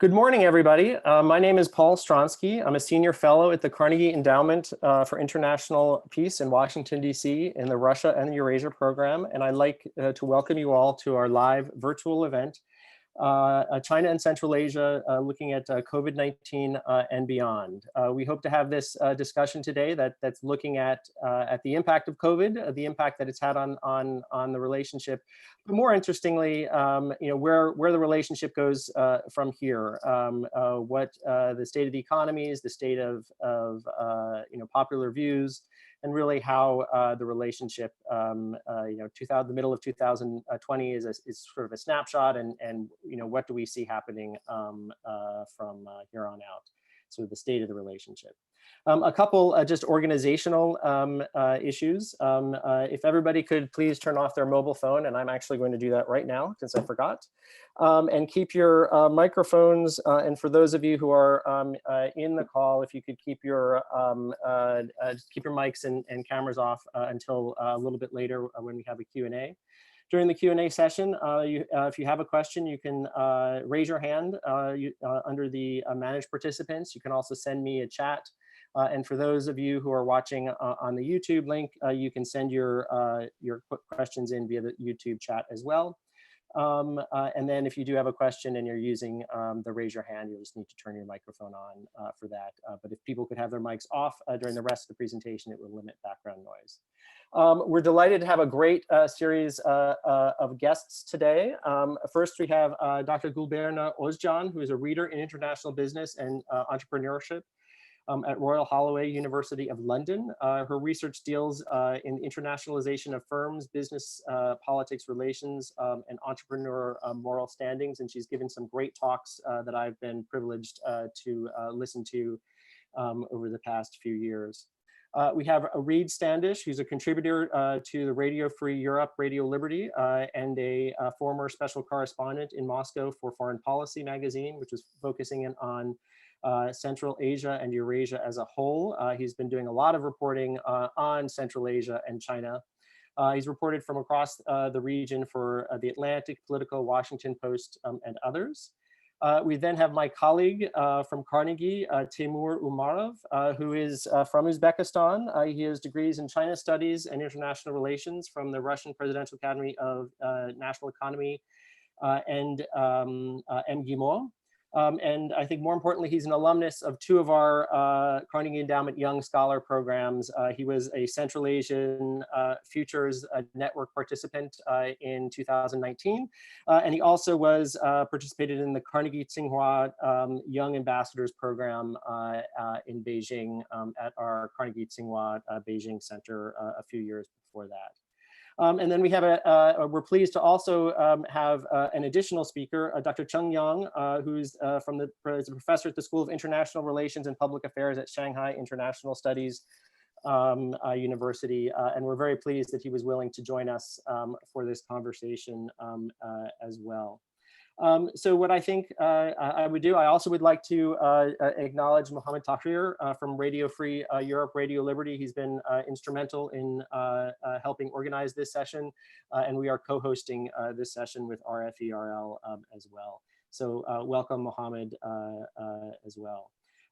Good morning, everybody. My name is Paul Stronsky. I'm a senior fellow at the Carnegie Endowment for International Peace in Washington, D.C. in the Russia and Eurasia program. And I'd like to welcome you all to our live virtual event, China and Central Asia, looking at COVID-19 and beyond. We hope to have this discussion today that's looking at the impact of COVID, the impact that it's had on the relationship, but more interestingly, where the relationship goes from here. What the state of the economy is, the state of popular views, and really how the relationship, the middle of 2020 is sort of a snapshot, and what do we see happening from here on out. So the state of the relationship. A couple just organizational issues. If everybody could please turn off their mobile phone, and I'm actually going to do that right now since I forgot. And keep your microphones, and for those of you who are in the call, if you could keep your mics and cameras off until a little bit later when we have a Q&A. During the Q&A session, if you have a question, you can raise your hand under the Manage Participants. You can also send me a chat. And for those of you who are watching on the YouTube link, you can send your questions in via the YouTube chat as well. And then if you do have a question and you're using the raise your hand, you'll just need to turn your microphone on for that. But if people could have their mics off during the rest of the presentation, it will limit background noise. We're delighted to have a great series of guests today. First, we have Dr. Gül Berna Özcan, who is a reader in international business and entrepreneurship at Royal Holloway, University of London. Her research deals in internationalization of firms, business, politics, relations, and entrepreneur moral standings. And she's given some great talks that I've been privileged to listen to over the past few years. We have Reid Standish, who's a contributor to the Radio Free Europe, Radio Liberty, and a former special correspondent in Moscow for Foreign Policy magazine, which is focusing in on Central Asia and Eurasia as a whole. He's been doing a lot of reporting on Central Asia and China. He's reported from across the region for The Atlantic, Politico, Washington Post, and others. We then have my colleague from Carnegie, Timur Umarov, who is from Uzbekistan. He has degrees in China Studies and International Relations from the Russian Presidential Academy of National Economy and MGIMO. And I think more importantly, he's an alumnus of two of our Carnegie Endowment Young Scholar programs. He was a Central Asian Futures Network participant in 2019. And he also was participated in the Carnegie Tsinghua Young Ambassadors Program in Beijing at our Carnegie Tsinghua Beijing Center a few years before that. And then we have we're pleased to also have an additional speaker, Dr. Cheng Yang, who's a professor at the School of International Relations and Public Affairs at Shanghai International Studies University. And we're very pleased that he was willing to join us for this conversation as well. So what I think I would do, I also would like to acknowledge Mohammed Tahrir from Radio Free Europe, Radio Liberty. He's been instrumental in helping organize this session, and we are co-hosting this session with RFERL as well. So welcome, Mohammed, as well.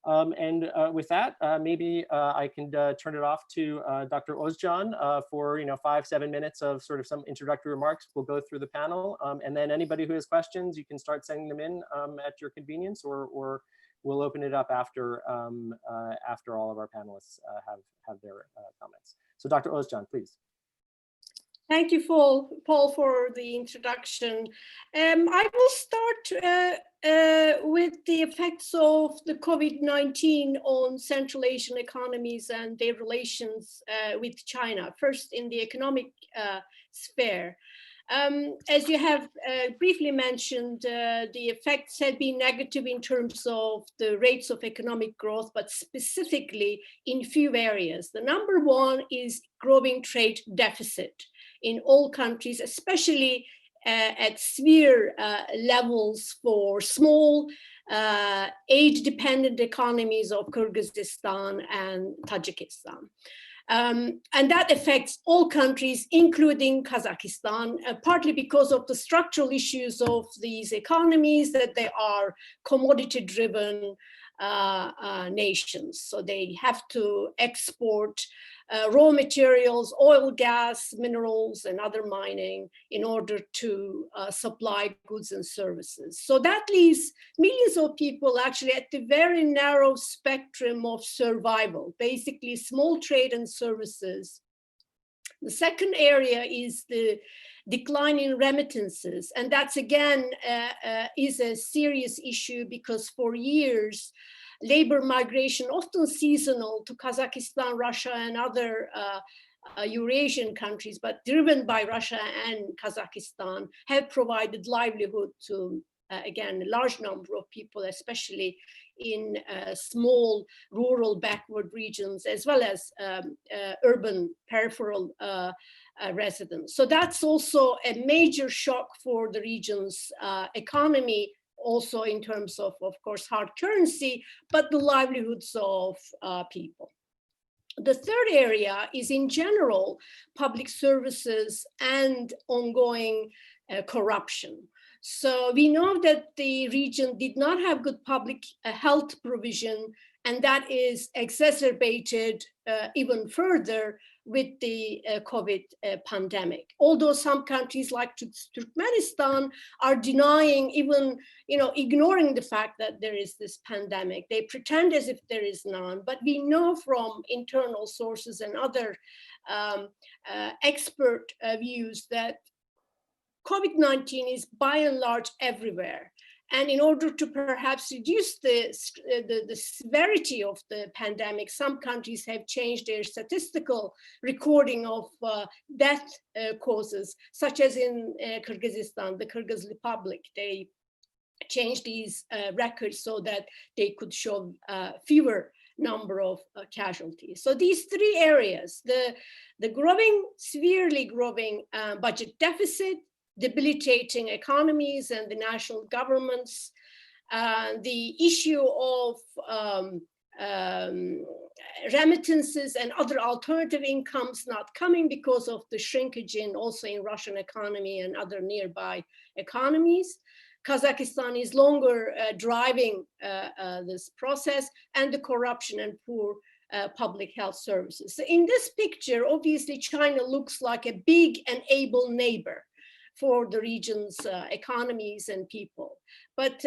And with that, maybe I can turn it off to Dr. Özcan for 5-7 minutes of sort of some introductory remarks. We'll go through the panel, and then anybody who has questions, you can start sending them in at your convenience, or we'll open it up after after all of our panelists have their comments. So Dr. Özcan, please. Thank you, Paul, for the introduction. I will start with the effects of the COVID-19 on Central Asian economies and their relations with China. First, in the economic sphere. As you have briefly mentioned, the effects have been negative in terms of the rates of economic growth, but specifically in few areas. The number one is growing trade deficit in all countries, especially at severe levels for small aid-dependent economies of Kyrgyzstan and Tajikistan. And that affects all countries, including Kazakhstan, partly because of the structural issues of these economies, that they are commodity-driven nations. So they have to export raw materials, oil, gas, minerals, and other mining in order to supply goods and services. So that leaves millions of people actually at the very narrow spectrum of survival, basically small trade and services. The second area is the decline in remittances. And that's again is a serious issue because for years, labor migration, often seasonal to Kazakhstan, Russia, and other Eurasian countries, but driven by Russia and Kazakhstan, have provided livelihood to, again, a large number of people, especially in small rural backward regions, as well as urban peripheral residents. So that's also a major shock for the region's economy, also in terms of course, hard currency, but the livelihoods of people. The third area is, in general, public services and ongoing corruption. So we know that the region did not have good public health provision, and that is exacerbated even further with the COVID pandemic. Although some countries like Turkmenistan are denying, even ignoring the fact that there is this pandemic. They pretend as if there is none, but we know from internal sources and other expert views that COVID-19 is by and large everywhere. And in order to perhaps reduce the severity of the pandemic, some countries have changed their statistical recording of death causes, such as in Kyrgyzstan, the Kyrgyz Republic. They changed these records so that they could show fewer number of casualties. So these three areas, the growing, severely growing budget deficit, debilitating economies and the national governments, the issue of remittances and other alternative incomes not coming because of the shrinkage also in Russian economy and other nearby economies. Kazakhstan is longer driving this process, and the corruption and poor public health services. So in this picture, obviously China looks like a big and able neighbor for the region's economies and people. But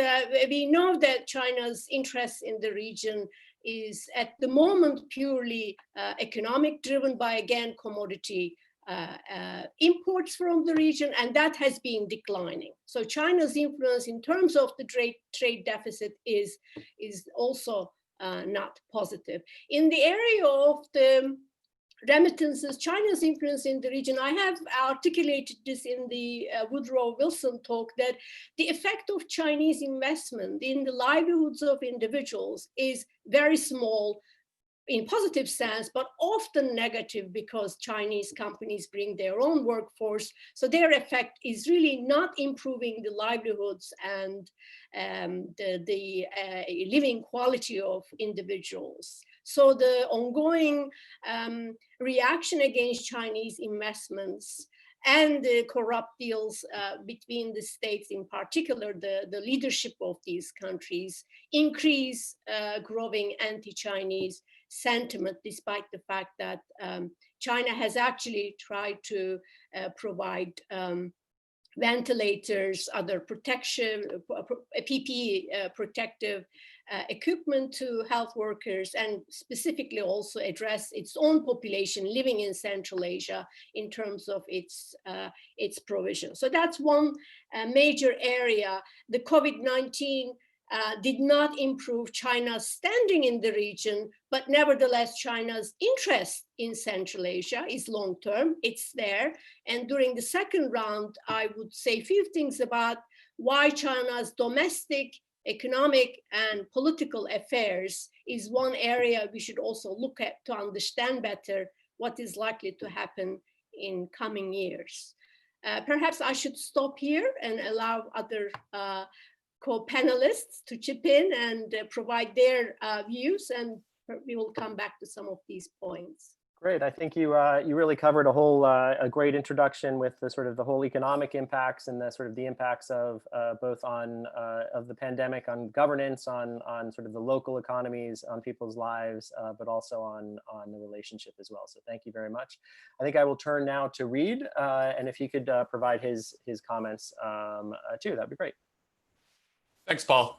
we know that China's interest in the region is at the moment purely economic, driven by, again, commodity imports from the region, and that has been declining. So China's influence in terms of the trade deficit is also not positive. In the area of the remittances, China's influence in the region, I have articulated this in the Woodrow Wilson talk, that the effect of Chinese investment in the livelihoods of individuals is very small in positive sense, but often negative because Chinese companies bring their own workforce. So their effect is really not improving the livelihoods and the living quality of individuals. So the ongoing reaction against Chinese investments and the corrupt deals between the states, in particular the leadership of these countries, increase growing anti-Chinese sentiment, despite the fact that China has actually tried to provide ventilators, other protection, PPE protective equipment to health workers, and specifically also address its own population living in Central Asia in terms of its provision. So that's one major area. The COVID-19 did not improve China's standing in the region, but nevertheless, China's interest in Central Asia is long-term, it's there. And during the second round, I would say a few things about why China's domestic, economic, and political affairs is one area we should also look at to understand better what is likely to happen in coming years. Perhaps I should stop here and allow other co-panelists to chip in and provide their views, and we will come back to some of these points. Great. I think you really covered a great introduction with the sort of the whole economic impacts and the sort of the impacts of both on of the pandemic on governance, on sort of the local economies, on people's lives, but also on the relationship as well. So thank you very much. I think I will turn now to Reid, and if he could provide his comments too, that'd be great. Thanks, Paul.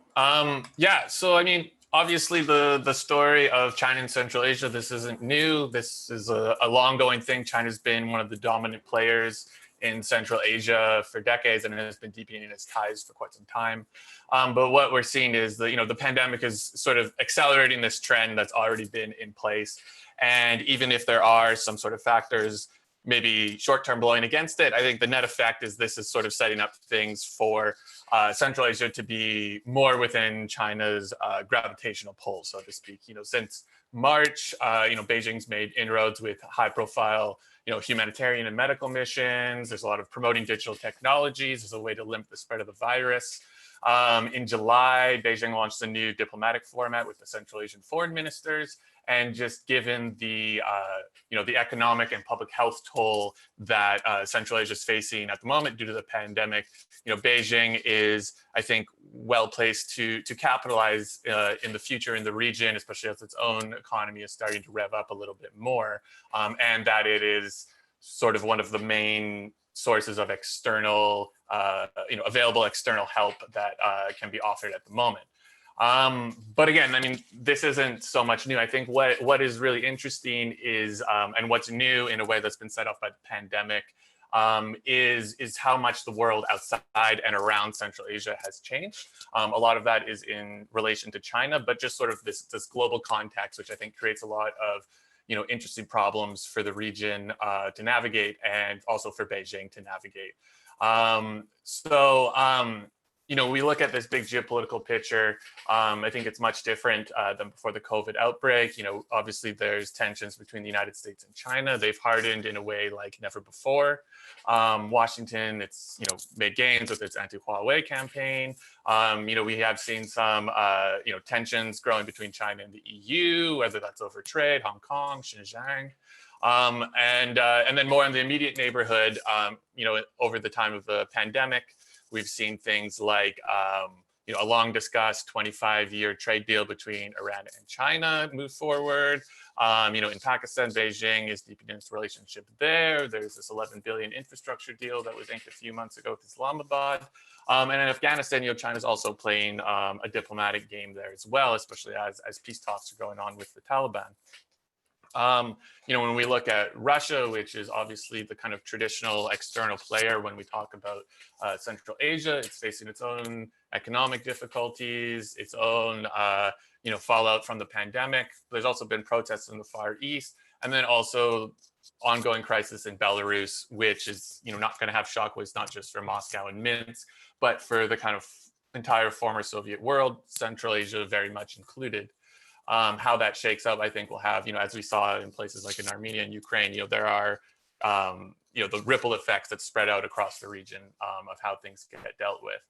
Yeah, so I mean, obviously the story of China and Central Asia, this isn't new. This is a long-going thing. China's been one of the dominant players in Central Asia for decades and has been deepening its ties for quite some time. But what we're seeing is the pandemic is sort of accelerating this trend that's already been in place. And even if there are some sort of factors maybe short-term blowing against it, I think the net effect is this is sort of setting up things for Central Asia to be more within China's gravitational pull, so to speak. Since March, Beijing's made inroads with high-profile, humanitarian and medical missions. There's a lot of promoting digital technologies as a way to limit the spread of the virus. In July, Beijing launched a new diplomatic format with the Central Asian foreign ministers. And just given the the economic and public health toll that Central Asia is facing at the moment due to the pandemic, Beijing is, I think, well placed to capitalize in the future in the region, especially as its own economy is starting to rev up a little bit more, and that it is sort of one of the main sources of external, available external help that can be offered at the moment. But again, I mean, this isn't so much new. I think what is really interesting is, and what's new in a way that's been set off by the pandemic, is how much the world outside and around Central Asia has changed. A lot of that is in relation to China, but just sort of this global context, which I think creates a lot of interesting problems for the region to navigate, and also for Beijing to navigate. We look at this big geopolitical picture. I think it's much different than before the COVID outbreak. Obviously there's tensions between the United States and China. They've hardened in a way like never before. Washington, it's made gains with its anti-Huawei campaign. We have seen some tensions growing between China and the EU, whether that's over trade, Hong Kong, Xinjiang. And then more in the immediate neighborhood, over the time of the pandemic, we've seen things like a long discussed 25-year trade deal between Iran and China move forward. In Pakistan, Beijing is deepening its relationship there. There's this 11 billion infrastructure deal that was inked a few months ago with Islamabad. And in Afghanistan, China's also playing a diplomatic game there as well, especially as peace talks are going on with the Taliban. When we look at Russia, which is obviously the kind of traditional external player when we talk about Central Asia, it's facing its own economic difficulties, its own fallout from the pandemic. There's also been protests in the Far East, and then also ongoing crisis in Belarus, which is not going to have shockwaves not just for Moscow and Minsk, but for the kind of entire former Soviet world, Central Asia very much included. How that shakes up, I think, will have, as we saw in places like in Armenia and Ukraine, there are, the ripple effects that spread out across the region of how things get dealt with.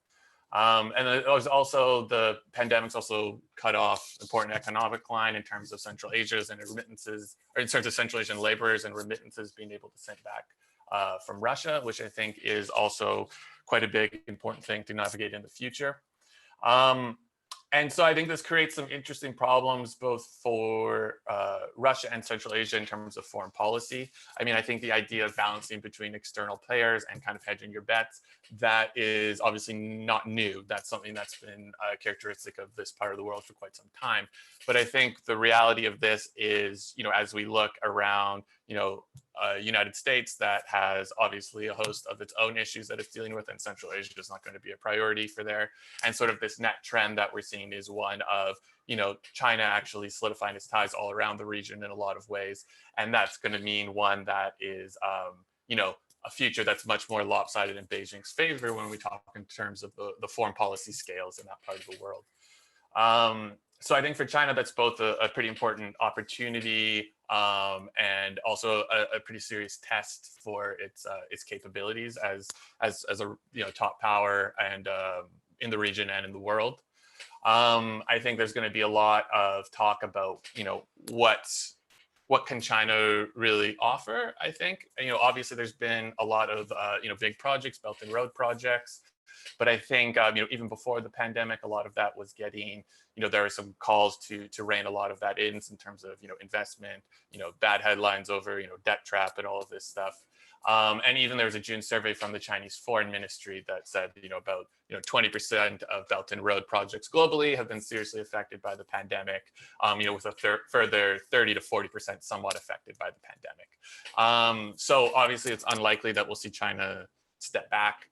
And it was also, the pandemic's also cut off important economic line in terms of Central Asia's and remittances, or in terms of Central Asian laborers and remittances being able to send back from Russia, which I think is also quite a big important thing to navigate in the future. And so I think this creates some interesting problems both for Russia and Central Asia in terms of foreign policy. I mean, I think the idea of balancing between external players and kind of hedging your bets, that is obviously not new. That's something that's been characteristic of this part of the world for quite some time. But I think the reality of this is, as we look around, United States that has obviously a host of its own issues that it's dealing with, and Central Asia is not going to be a priority for there. And sort of this net trend that we're seeing is one of, China actually solidifying its ties all around the region in a lot of ways. And that's going to mean one that is, a future that's much more lopsided in Beijing's favor when we talk in terms of the foreign policy scales in that part of the world. So I think for China, that's both a pretty important opportunity and also a pretty serious test for its capabilities as a top power and in the region and in the world. what can China really offer, I think. Obviously there's been a lot of, big projects, Belt and Road projects, but I think, even before the pandemic, a lot of that was getting, there were some calls to rein a lot of that in terms of, investment, bad headlines over, debt trap and all of this stuff. And even there was a June survey from the Chinese Foreign Ministry that said, about 20% of Belt and Road projects globally have been seriously affected by the pandemic, with a further 30 to 40% somewhat affected by the pandemic. So obviously it's unlikely that we'll see China step back,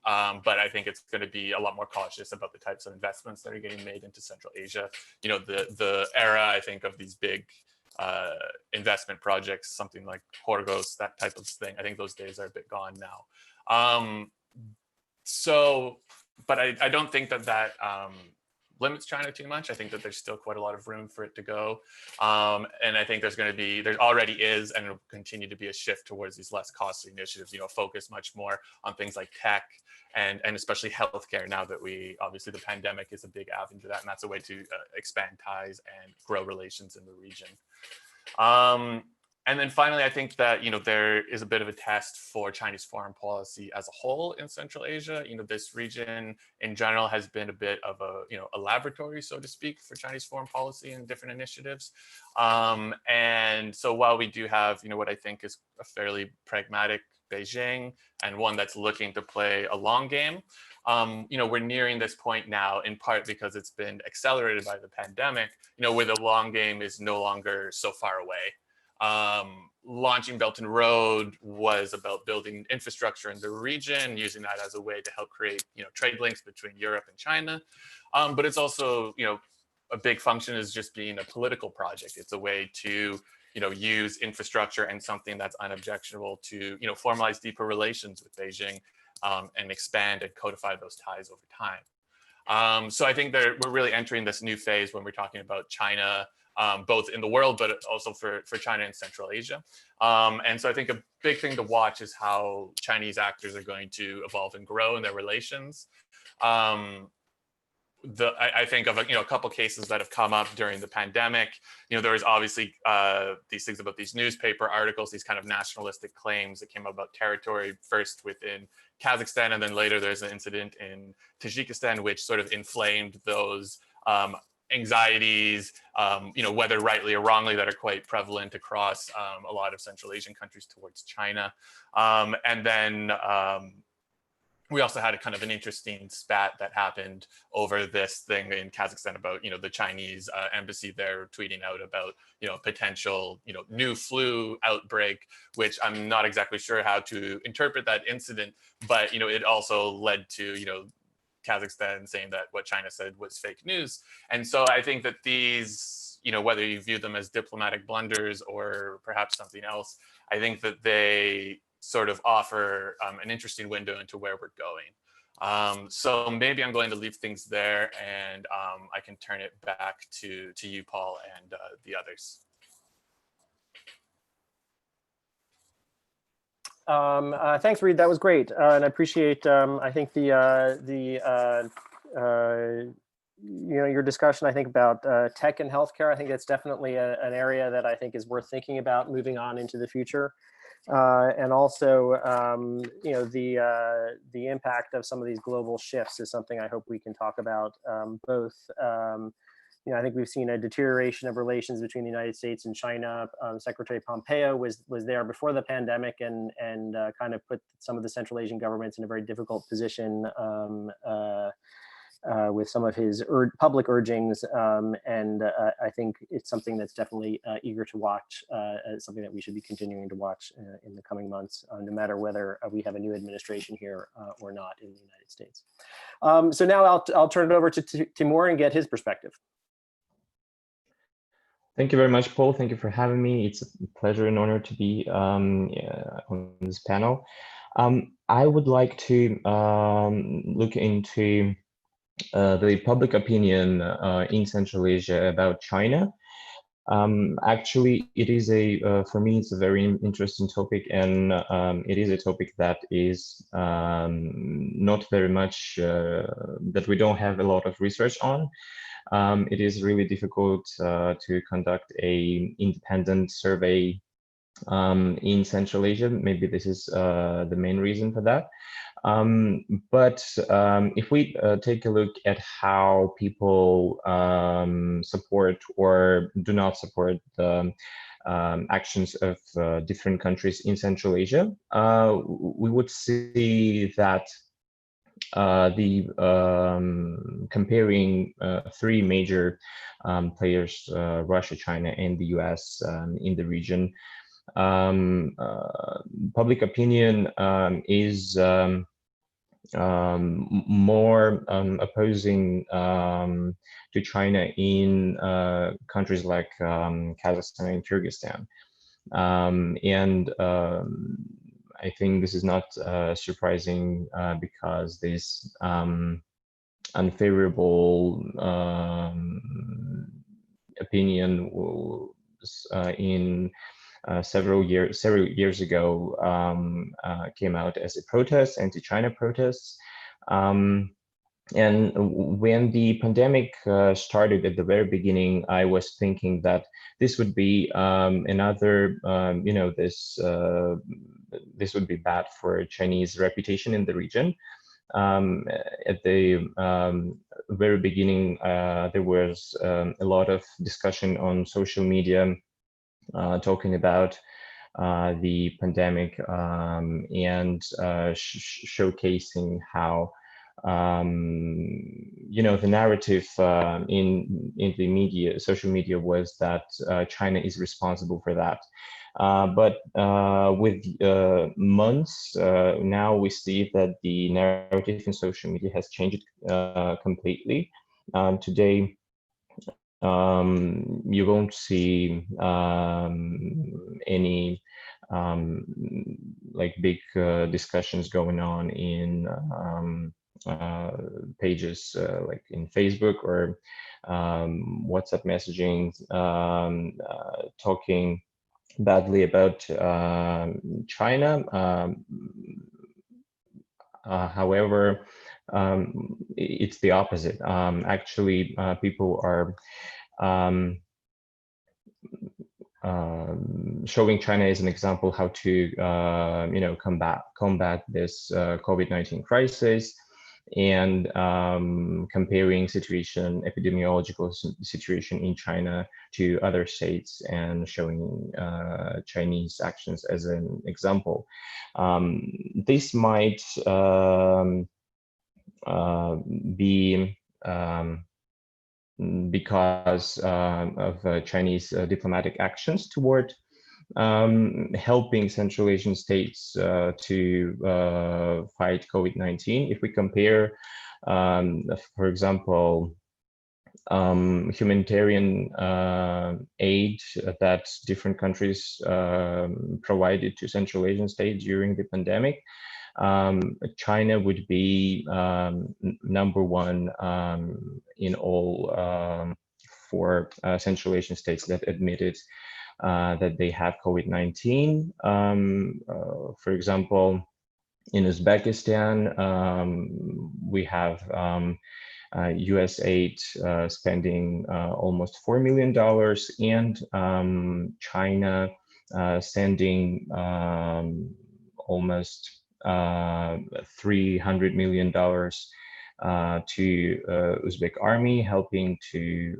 but I think it's going to be a lot more cautious about the types of investments that are getting made into Central Asia. The era, I think, of these big investment projects, something like Horgos, that type of thing, I think those days are a bit gone now. But I don't think that limits China too much. I think that there's still quite a lot of room for it to go. And I think there already is, and will continue to be, a shift towards these less costly initiatives, focus much more on things like tech and especially healthcare, now that obviously the pandemic is a big avenue to that, and that's a way to expand ties and grow relations in the region. And then finally, I think that, there is a bit of a test for Chinese foreign policy as a whole in Central Asia. This region in general has been a bit of a laboratory, so to speak, for Chinese foreign policy and different initiatives. And so while we do have, what I think is a fairly pragmatic Beijing and one that's looking to play a long game, we're nearing this point now, in part because it's been accelerated by the pandemic, where the long game is no longer so far away. Launching Belt and Road was about building infrastructure in the region, using that as a way to help create, trade links between Europe and China. But it's also, a big function is just being a political project. It's a way to, use infrastructure and something that's unobjectionable to, formalize deeper relations with Beijing, and expand and codify those ties over time. So I think that we're really entering this new phase when we're talking about China, both in the world, but also for China and Central Asia. And so I think a big thing to watch is how Chinese actors are going to evolve and grow in their relations. I think of a couple cases that have come up during the pandemic. There was obviously these things about these newspaper articles, these kind of nationalistic claims that came about territory, first within Kazakhstan, and then later there's an incident in Tajikistan which sort of inflamed those anxieties, whether rightly or wrongly, that are quite prevalent across a lot of Central Asian countries towards China. And then we also had a kind of an interesting spat that happened over this thing in Kazakhstan about, the Chinese embassy there tweeting out about, potential, new flu outbreak, which I'm not exactly sure how to interpret that incident, but, it also led to, Kazakhstan saying that what China said was fake news. And so I think that these, whether you view them as diplomatic blunders or perhaps something else, I think that they sort of offer an interesting window into where we're going. So maybe I'm going to leave things there, and I can turn it back to you, Paul, and the others. Thanks, Reid. That was great, and I appreciate. I think your discussion. I think about tech and healthcare. I think that's definitely an area that I think is worth thinking about moving on into the future, and also the impact of some of these global shifts is something I hope we can talk about. Both. I think we've seen a deterioration of relations between the United States and China. Secretary Pompeo was there before the pandemic and kind of put some of the Central Asian governments in a very difficult position with some of his public urgings. And I think it's something that's definitely eager to watch, something that we should be continuing to watch in the coming months, no matter whether we have a new administration here or not in the United States. So now I'll turn it over to Timur and get his perspective. Thank you very much, Paul. Thank you for having me. It's a pleasure and honor to be on this panel. I would like to look into the public opinion in Central Asia about China. Actually, it is for me, it's a very interesting topic, and it is a topic that is not very much, that we don't have a lot of research on. It is really difficult to conduct an independent survey in Central Asia. Maybe this is the main reason for that. But if we take a look at how people support or do not support the actions of different countries in Central Asia, we would see that comparing three major players, Russia, China, and the US in the region, public opinion is more opposing to China in countries like Kazakhstan and Kyrgyzstan. I think this is not surprising because this unfavorable opinion was in several years ago came out as a protest, anti-China protests. And when the pandemic started at the very beginning, I was thinking that this would be another, this would be bad for Chinese reputation in the region. At the very beginning, there was a lot of discussion on social media talking about the pandemic and showcasing how the narrative in the media, social media, was that China is responsible for that. But with months now, we see that the narrative in social media has changed completely. Today, you won't see any like big discussions going on in pages like in Facebook or WhatsApp messaging, talking badly about China. However, it's the opposite. Actually, people are showing China as an example how to combat this COVID-19 crisis, and comparing epidemiological situation in China to other states, and showing Chinese actions as an example. This might be because of Chinese diplomatic actions toward helping Central Asian states to fight COVID-19. If we compare, for example, humanitarian aid that different countries provided to Central Asian states during the pandemic, China would be number one in all for Central Asian states that admitted that they have COVID-19. For example, in Uzbekistan, we have US aid spending almost $4 million, and China sending almost $300 million to Uzbek army, helping to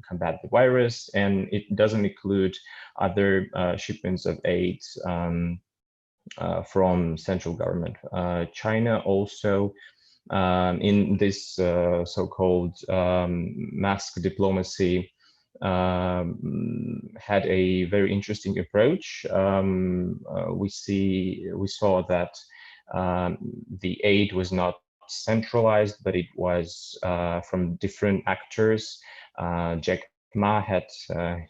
combat the virus, and it doesn't include other shipments of aid from central government. China also, in this so-called mask diplomacy, had a very interesting approach. We saw that the aid was not centralized, but it was from different actors. Jack Ma had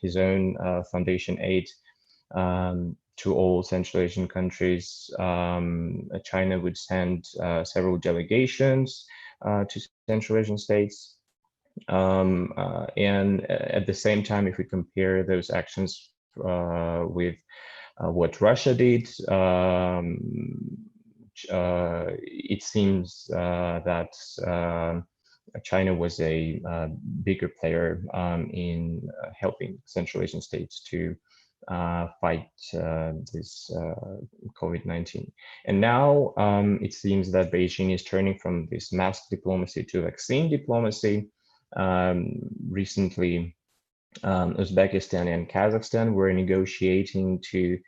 his own foundation aid to all Central Asian countries. China would send several delegations to Central Asian states. And at the same time, if we compare those actions with what Russia did, it seems that China was a bigger player in helping Central Asian states to fight this COVID-19. And now it seems that Beijing is turning from this mask diplomacy to vaccine diplomacy. Recently, Uzbekistan and Kazakhstan were negotiating to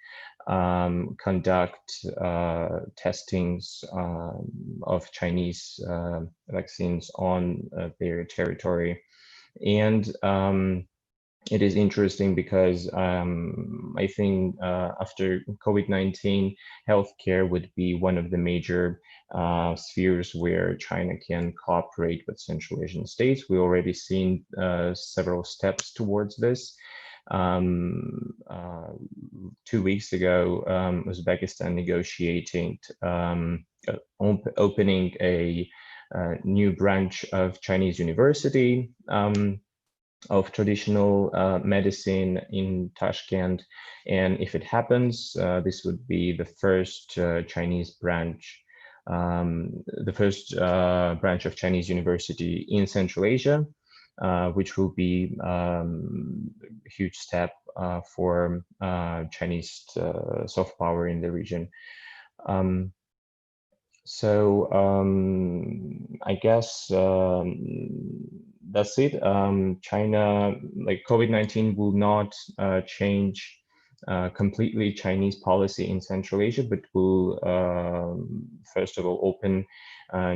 conduct testings of Chinese vaccines on their territory. And it is interesting because I think after COVID-19, healthcare would be one of the major spheres where China can cooperate with Central Asian states. We already seen several steps towards this. 2 weeks ago, Uzbekistan negotiating opening a new branch of Chinese university of traditional medicine in Tashkent. And if it happens, this would be the first Chinese branch, the first branch of Chinese university in Central Asia, which will be a huge step for Chinese soft power in the region. I guess that's it. China, like COVID-19 will not change completely Chinese policy in Central Asia, but will first of all open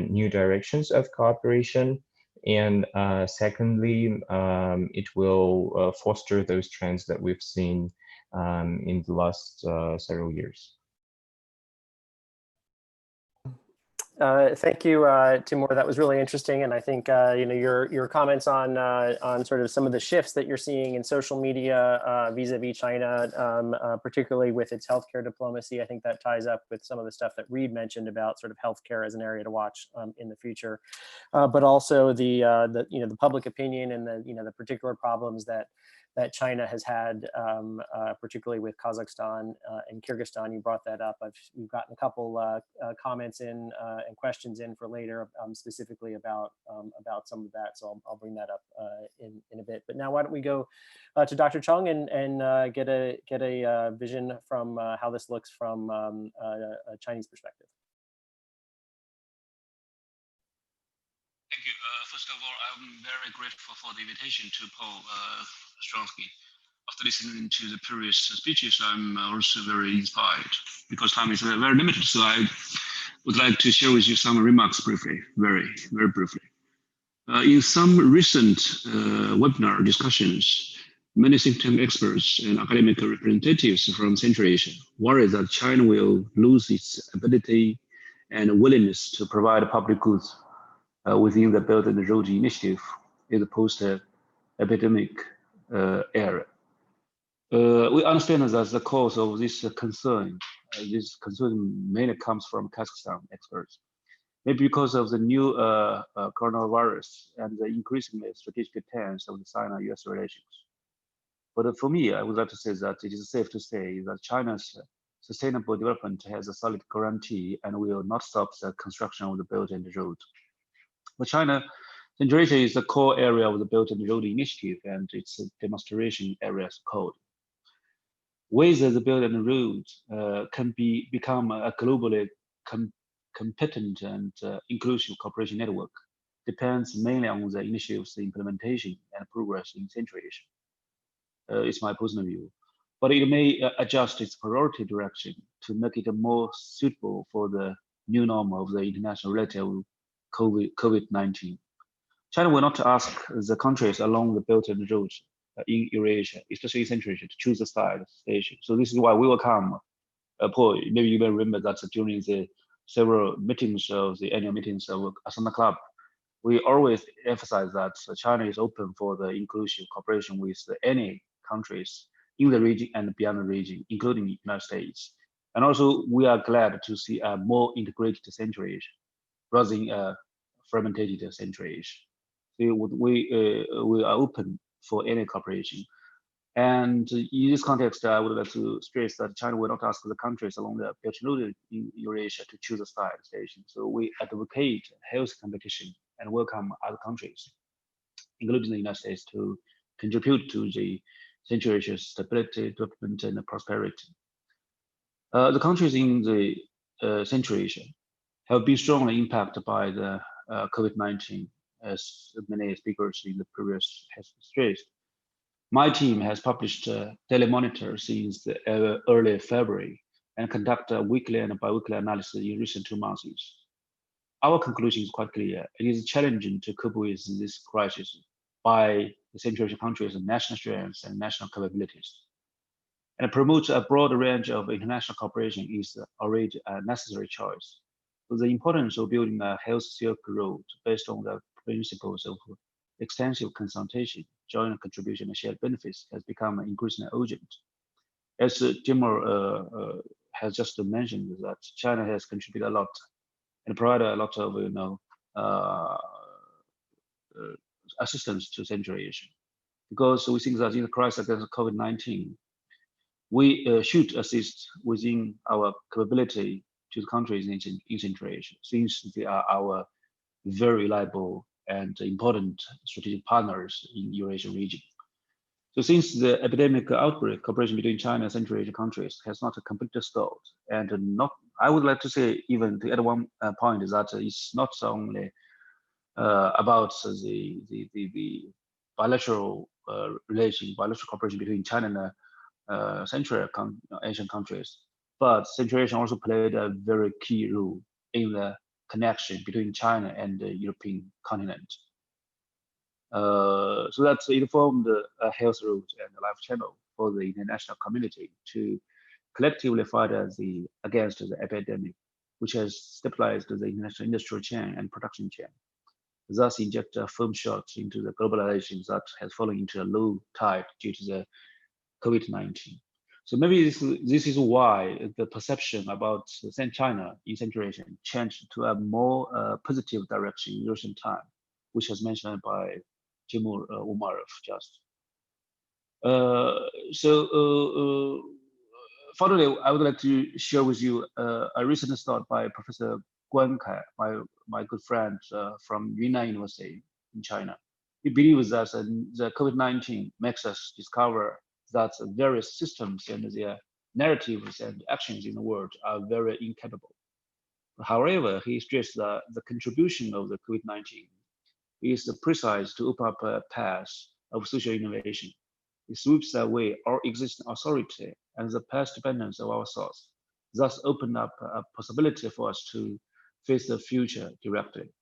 new directions of cooperation. And secondly, it will foster those trends that we've seen in the last several years. Thank you, Timur. That was really interesting, and I think your comments on sort of some of the shifts that you're seeing in social media vis-a-vis China, particularly with its healthcare diplomacy. I think that ties up with some of the stuff that Reid mentioned about sort of healthcare as an area to watch in the future, but also the public opinion and the particular problems that China has had, particularly with Kazakhstan and Kyrgyzstan. You brought that up. We've gotten a couple comments in and questions in for later, specifically about some of that. So I'll bring that up in a bit. But now why don't we go to Dr. Chung and get a vision from how this looks from a Chinese perspective. Thank you. First of all, I'm very grateful for the invitation to Paul Stronsky. After listening to the previous speeches, I'm also very inspired because time is very limited. So I would like to share with you some remarks briefly, very briefly. In some recent webinar discussions, many think tank experts and academic representatives from Central Asia worry that China will lose its ability and willingness to provide public goods within the Belt and Road Initiative in the post-epidemic era. We understand that the cause of this concern mainly comes from Kazakhstan experts, maybe because of the new coronavirus and the increasingly strategic tense of the China-US relations. But for me, I would like to say that it is safe to say that China's sustainable development has a solid guarantee and will not stop the construction of the Belt and Road. For China, Central Asia is the core area of the Belt and Road Initiative and its demonstration areas code. Whether the Belt and Road can become a globally competent and inclusive cooperation network depends mainly on the initiative's implementation and progress in Central Asia. It's my personal view. But it may adjust its priority direction to make it more suitable for the new norm of the international relative COVID-19. China will not ask the countries along the Belt and Road in Eurasia, especially in Central Asia, to choose a side station. So this is why we will come. Paul, maybe you may remember that during the several meetings of the annual meetings of Asana Club, we always emphasize that China is open for the inclusive cooperation with any countries in the region and beyond the region, including the United States. And also, we are glad to see a more integrated Central Asia rather than a fragmented Central Asia. So we are open for any cooperation. And in this context, I would like to stress that China will not ask the countries along the Belt and Road in Eurasia to choose a side station. So we advocate healthy competition and welcome other countries, including the United States, to contribute to the Central Asia's stability, development, and prosperity. The countries in the Central Asia have been strongly impacted by the COVID-19, as many speakers in the previous have stressed. My team has published a daily monitor since the early February and conduct a weekly and bi-weekly analysis in recent 2 months. Our conclusion is quite clear. It is challenging to cope with this crisis by the Central Asian countries' national strengths and national capabilities. And promote a broad range of international cooperation is already a necessary choice. So the importance of building a health Silk Road based on the principles of extensive consultation, joint contribution, and shared benefits has become increasingly urgent. As Timur has just mentioned, that China has contributed a lot and provided a lot of assistance to Central Asia, because we think that in the crisis against COVID-19, we should assist within our capability to the countries in Central Asia, since they are our very reliable and important strategic partners in Eurasian region. So since the epidemic outbreak, cooperation between China and Central Asian countries has not completely stalled, and I would like to say, even to add one point, is that it's not only about the bilateral relation, bilateral cooperation between China and Central Asian countries, but Central Asia also played a very key role in the connection between China and the European continent. So that it formed a health route and a life channel for the international community to collectively fight against the epidemic, which has stabilized the international industrial chain and production chain, thus inject a firm shot into the globalization that has fallen into a low tide due to the COVID-19. So maybe this is why the perception about China in Central Asia changed to a more positive direction in recent time, which was mentioned by Timur Umarov just. Finally, I would like to share with you a recent thought by Professor Guan Kai, my good friend from Yunnan University in China. He believes that the COVID-19 makes us discover that various systems and their narratives and actions in the world are very incapable. However, he stressed that the contribution of the COVID-19 is precise to open up a path of social innovation. It sweeps away our existing authority and the past dependence of our thoughts, thus open up a possibility for us to face the future directly.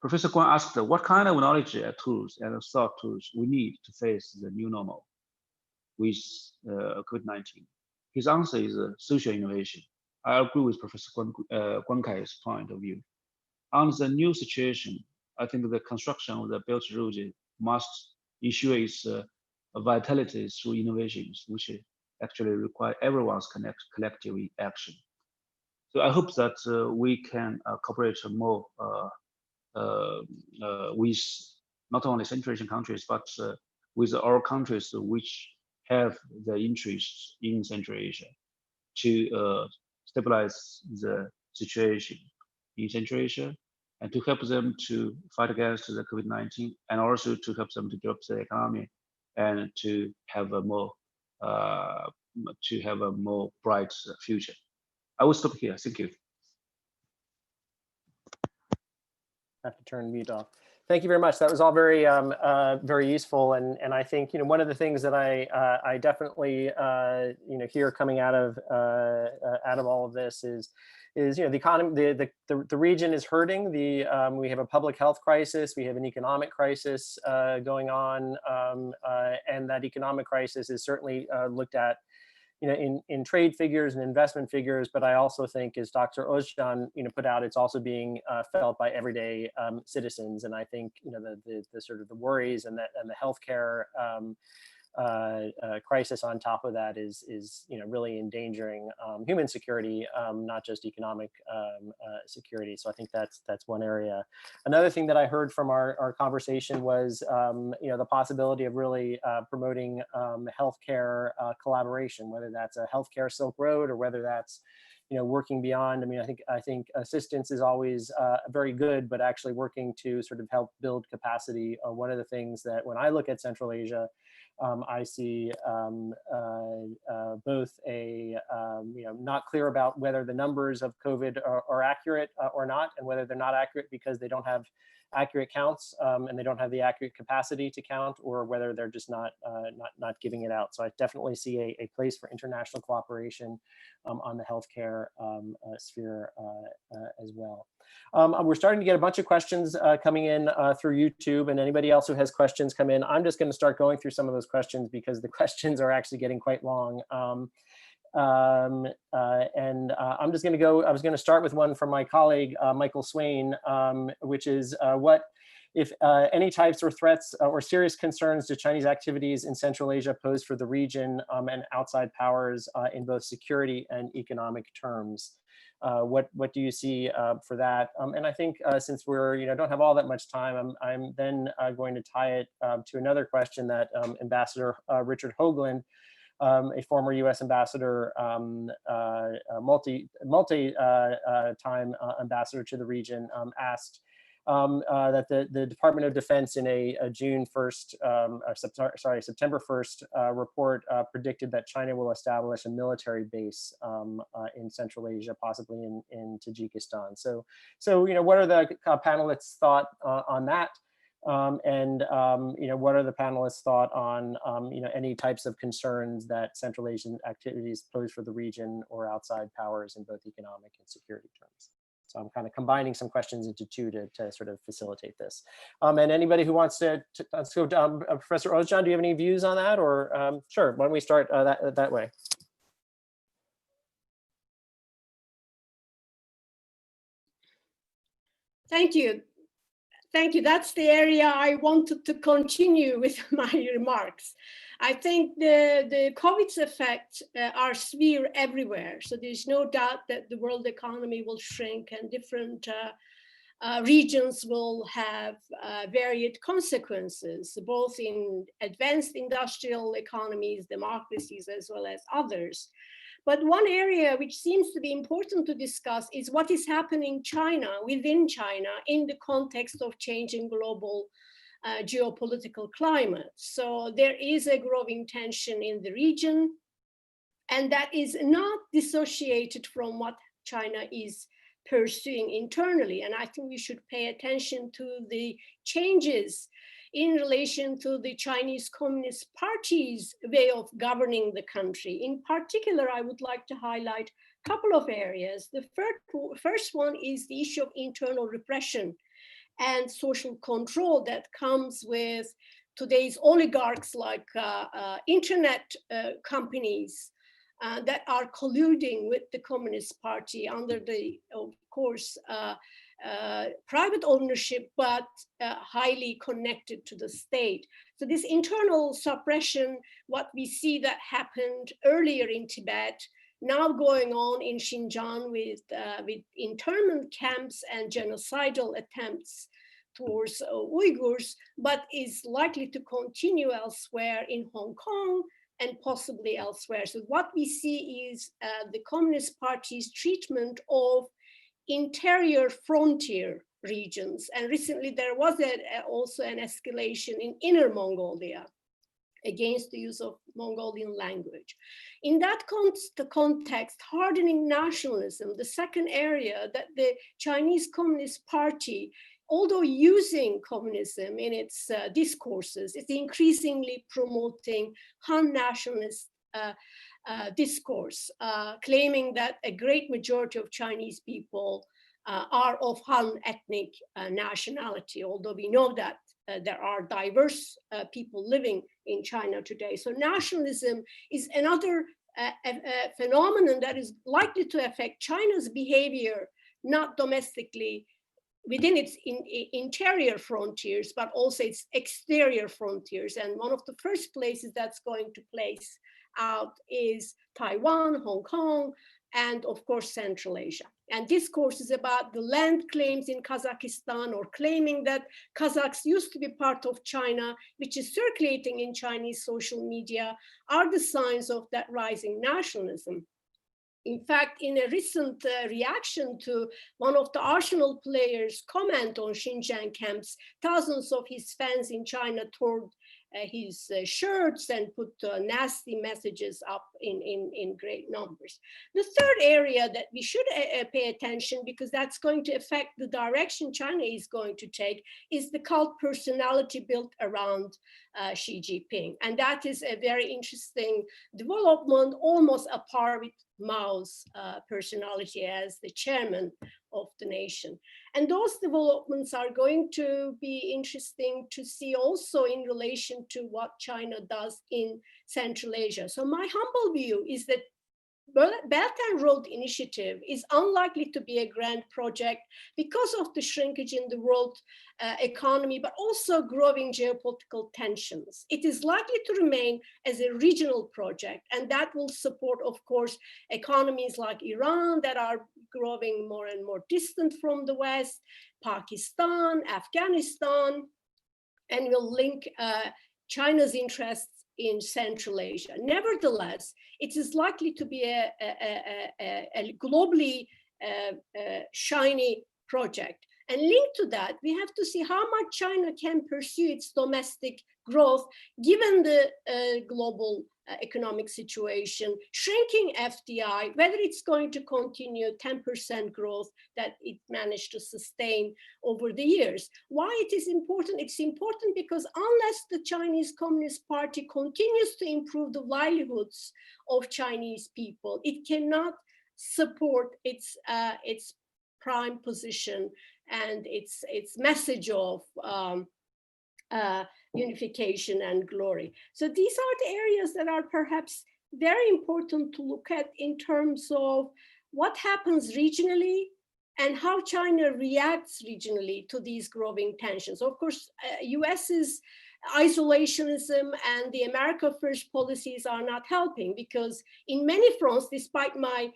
Professor Guan asked what kind of knowledge tools and thought tools we need to face the new normal with COVID-19. His answer is social innovation. I agree with Professor Guan Kai's point of view. On the new situation, I think the construction of the Belt Road must ensure its vitality through innovations, which actually require everyone's collective action. So I hope that we can cooperate more with not only Central Asian countries, but with all countries which have the interests in Central Asia to stabilize the situation in Central Asia and to help them to fight against the COVID-19 and also to help them to develop the economy and to have a more bright future. I will stop here. Thank you. I have to turn mute off. Thank you very much. That was all very very useful, and I think one of the things that I definitely hear coming out of all of this is the economy, the region is hurting. We have a public health crisis, we have an economic crisis going on, and that economic crisis is certainly looked at in trade figures and investment figures, but I also think, as Dr. Özcan put out, it's also being felt by everyday citizens. And I think the sort of the worries and the healthcare crisis on top of that is really endangering human security, not just economic security. So I think that's one area. Another thing that I heard from our conversation was the possibility of really promoting healthcare collaboration, whether that's a healthcare Silk Road or whether that's working beyond. I mean, I think assistance is always very good, but actually working to sort of help build capacity. One of the things that when I look at Central Asia, I see both a not clear about whether the numbers of COVID are accurate or not, and whether they're not accurate because they don't have accurate counts and they don't have the accurate capacity to count, or whether they're just not giving it out. So I definitely see a place for international cooperation on the healthcare sphere as well. We're starting to get a bunch of questions coming in through YouTube, and anybody else who has questions come in. I'm just going to start going through some of those questions because the questions are actually getting quite long. I'm just going to go, I was going to start with one from my colleague, Michael Swain, which is what, if any types or threats or serious concerns to Chinese activities in Central Asia pose for the region and outside powers in both security and economic terms. What do you see for that? And I think since we're don't have all that much time, I'm then going to tie it to another question that Ambassador Richard Hoagland, a former U.S. ambassador, multi-time ambassador to the region, asked that the Department of Defense in a September 1st report predicted that China will establish a military base in Central Asia, possibly in Tajikistan. So what are the panelists' thought on that? And what are the panelists' thought on any types of concerns that Central Asian activities pose for the region or outside powers in both economic and security terms? So I'm kind of combining some questions into two to sort of facilitate this. And anybody who wants to so Professor Özcan, do you have any views on that? Or sure, why don't we start that way? Thank you. Thank you. That's the area I wanted to continue with my remarks. I think the COVID's effects are severe everywhere. So there's no doubt that the world economy will shrink and different regions will have varied consequences, both in advanced industrial economies, democracies, as well as others. But one area which seems to be important to discuss is what is happening within China in the context of changing global geopolitical climate. So there is a growing tension in the region, and that is not dissociated from what China is pursuing internally. And I think we should pay attention to the changes in relation to the Chinese Communist Party's way of governing the country. In particular, I would like to highlight a couple of areas. The first one is the issue of internal repression and social control that comes with today's oligarchs like internet companies that are colluding with the Communist Party under the, of course, private ownership, but highly connected to the state. So this internal suppression, what we see that happened earlier in Tibet, now going on in Xinjiang with internment camps and genocidal attempts towards Uyghurs, but is likely to continue elsewhere in Hong Kong and possibly elsewhere. So what we see is the Communist Party's treatment of interior frontier regions. And recently there was also an escalation in Inner Mongolia against the use of Mongolian language. In that context, hardening nationalism, the second area that the Chinese Communist Party, although using communism in its discourses, is increasingly promoting Han nationalist discourse, claiming that a great majority of Chinese people are of Han ethnic nationality, although we know that there are diverse people living in China today. So nationalism is another phenomenon that is likely to affect China's behavior, not domestically within its interior frontiers, but also its exterior frontiers. And one of the first places that's going to place out is Taiwan, Hong Kong, and of course, Central Asia. And discourse is about the land claims in Kazakhstan, or claiming that Kazakhs used to be part of China, which is circulating in Chinese social media, are the signs of that rising nationalism. In fact, in a recent reaction to one of the Arsenal players' comment on Xinjiang camps, thousands of his fans in China tore his shirts and put nasty messages up in great numbers. The third area that we should pay attention, because that's going to affect the direction China is going to take, is the cult personality built around Xi Jinping. And that is a very interesting development, almost a par with Mao's personality as the chairman of the nation. And those developments are going to be interesting to see also in relation to what China does in Central Asia. So my humble view is that Belt and Road Initiative is unlikely to be a grand project because of the shrinkage in the world economy, but also growing geopolitical tensions. It is likely to remain as a regional project, and that will support, of course, economies like Iran that are growing more and more distant from the West, Pakistan, Afghanistan, and will link China's interests in Central Asia. Nevertheless, it is likely to be a globally shiny project. And linked to that, we have to see how much China can pursue its domestic growth given the global economic situation, shrinking FDI, whether it's going to continue 10% growth that it managed to sustain over the years. Why it is important? It's important because unless the Chinese Communist Party continues to improve the livelihoods of Chinese people, it cannot support its prime position and its message of unification and glory. So these are the areas that are perhaps very important to look at in terms of what happens regionally and how China reacts regionally to these growing tensions. Of course, US's isolationism and the America First policies are not helping, because in many fronts, despite my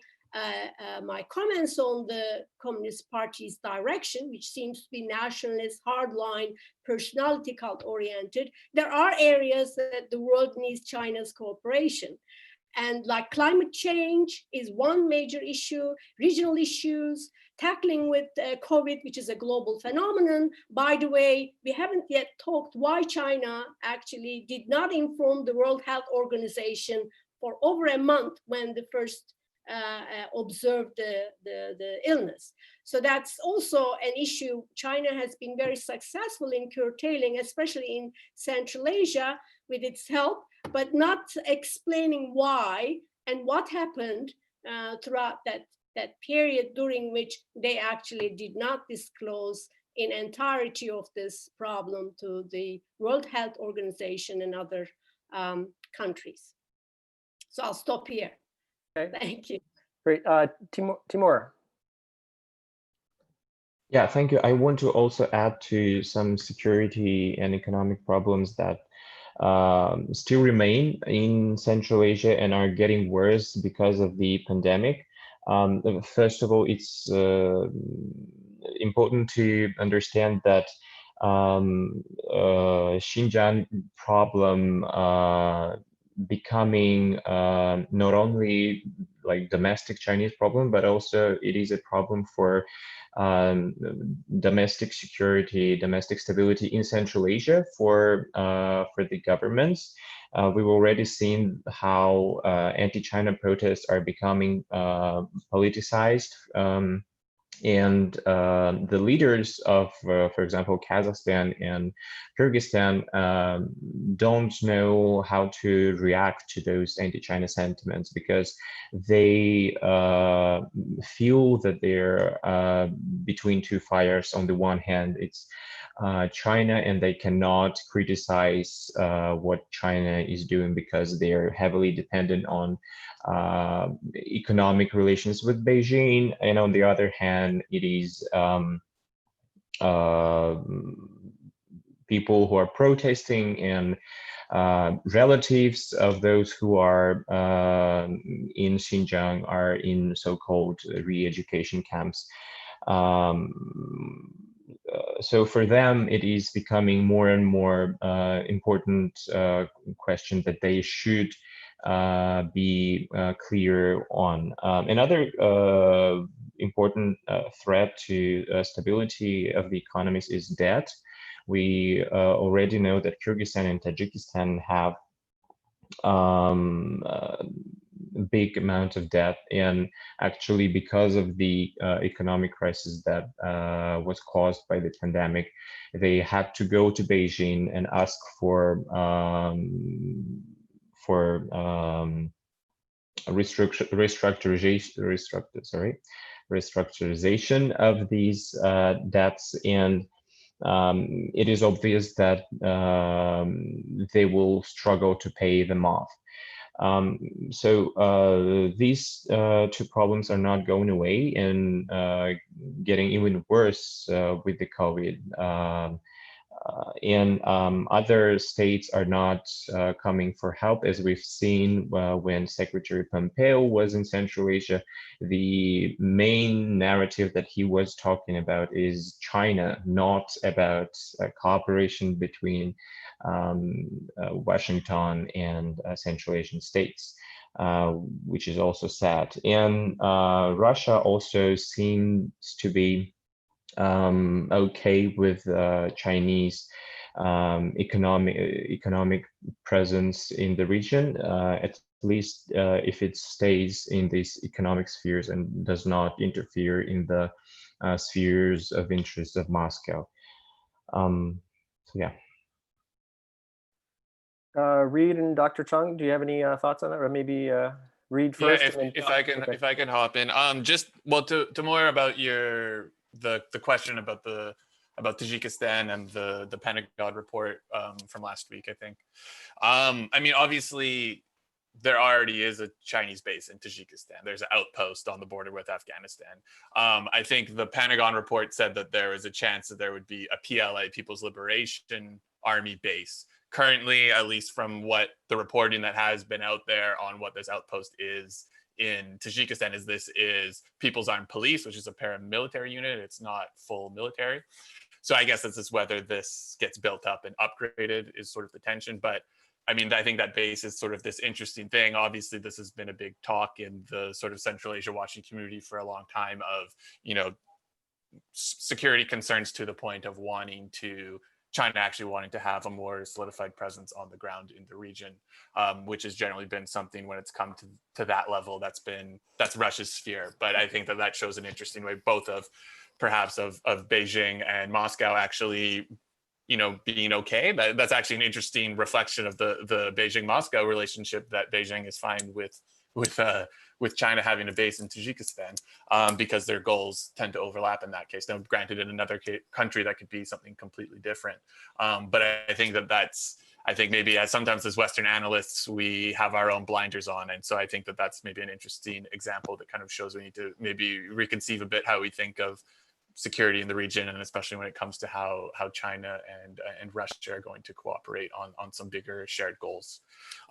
comments on the Communist Party's direction, which seems to be nationalist, hardline, personality cult oriented, there are areas that the world needs China's cooperation. And like climate change is one major issue, regional issues, tackling with COVID, which is a global phenomenon. By the way, we haven't yet talked why China actually did not inform the World Health Organization for over a month when the first observed the illness. So that's also an issue. China has been very successful in curtailing, especially in Central Asia with its help, but not explaining why and what happened throughout that period during which they actually did not disclose in entirety of this problem to the World Health Organization and other countries. So I'll stop here. Okay. Thank you. Great. Timur. Yeah, thank you. I want to also add to some security and economic problems that still remain in Central Asia and are getting worse because of the pandemic. First of all, it's important to understand that Xinjiang problem becoming not only like domestic Chinese problem, but also it is a problem for domestic security, domestic stability in Central Asia for the governments. We've already seen how anti-China protests are becoming politicized. And the leaders of, for example, Kazakhstan and Kyrgyzstan don't know how to react to those anti-China sentiments because they feel that they're between two fires. On the one hand, it's China, and they cannot criticize what China is doing because they're heavily dependent on economic relations with Beijing, and on the other hand, it is people who are protesting and relatives of those who are in Xinjiang are in so-called re-education camps. So for them, it is becoming more and more important question that they should be clear on. Another important threat to stability of the economies is debt. We already know that Kyrgyzstan and Tajikistan have big amount of debt, and actually because of the economic crisis that was caused by the pandemic, they had to go to Beijing and ask for restructurization of these debts, and it is obvious that they will struggle to pay them off. So these two problems are not going away and getting even worse with the COVID. And other states are not coming for help, as we've seen when Secretary Pompeo was in Central Asia. The main narrative that he was talking about is China, not about cooperation between Washington and Central Asian states, which is also sad. And Russia also seems to be okay with Chinese economic presence in the region, at least if it stays in these economic spheres and does not interfere in the spheres of interest of Moscow. So yeah. Reid and Dr. Chung, do you have any thoughts on that, or maybe Reid first? Yeah, if I can hop in, just to more about the question about Tajikistan and the Pentagon report from last week, I think. I mean, obviously, there already is a Chinese base in Tajikistan. There's an outpost on the border with Afghanistan. I think the Pentagon report said that there was a chance that there would be a PLA, People's Liberation Army base. Currently, at least from what the reporting that has been out there on what this outpost is in Tajikistan, this is People's Armed Police, which is a paramilitary unit. It's not full military. So I guess this is whether this gets built up and upgraded is sort of the tension. But I mean, I think that base is sort of this interesting thing. Obviously, this has been a big talk in the sort of Central Asia watching community for a long time of, security concerns to the point of China actually wanting to have a more solidified presence on the ground in the region, which has generally been something when it's come to that level, that's Russia's sphere. But I think that shows an interesting way, both of perhaps of Beijing and Moscow actually, being okay. That's actually an interesting reflection of the Beijing-Moscow relationship, that Beijing is fine with China having a base in Tajikistan, because their goals tend to overlap in that case. Now, granted, in another country, that could be something completely different. But I think I think maybe sometimes as Western analysts, we have our own blinders on. And so I think that's maybe an interesting example that kind of shows we need to maybe reconceive a bit how we think of security in the region, and especially when it comes to how China and Russia are going to cooperate on some bigger shared goals.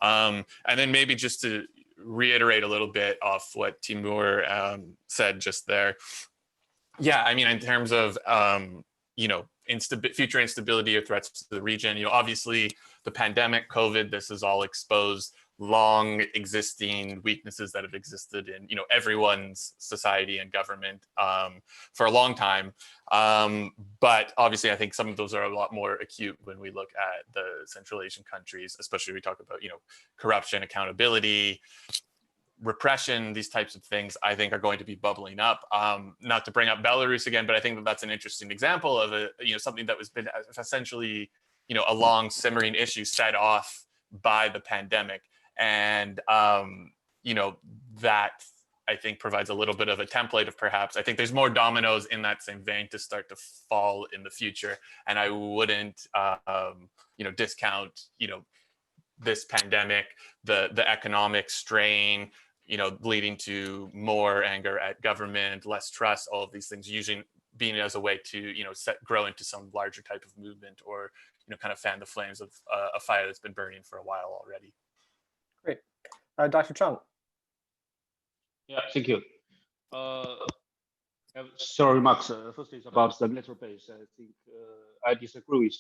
And then maybe just to reiterate a little bit off what Timur said just there. Yeah, I mean, in terms of future instability or threats to the region, obviously the pandemic, COVID, this has all exposed long existing weaknesses that have existed in everyone's society and government for a long time, but obviously I think some of those are a lot more acute when we look at the Central Asian countries, especially when we talk about corruption, accountability, repression. These types of things I think are going to be bubbling up. Not to bring up Belarus again, but I think that's an interesting example of something that was been essentially a long simmering issue set off by the pandemic. And, that I think provides a little bit of a template of perhaps, I think there's more dominoes in that same vein to start to fall in the future. And I wouldn't, discount, this pandemic, the economic strain, leading to more anger at government, less trust, all of these things, using being as a way to, grow into some larger type of movement, or, kind of fan the flames of a fire that's been burning for a while already. Great. Dr. Chung. Yeah, thank you. I have several remarks. First is about the military base. I think I disagree with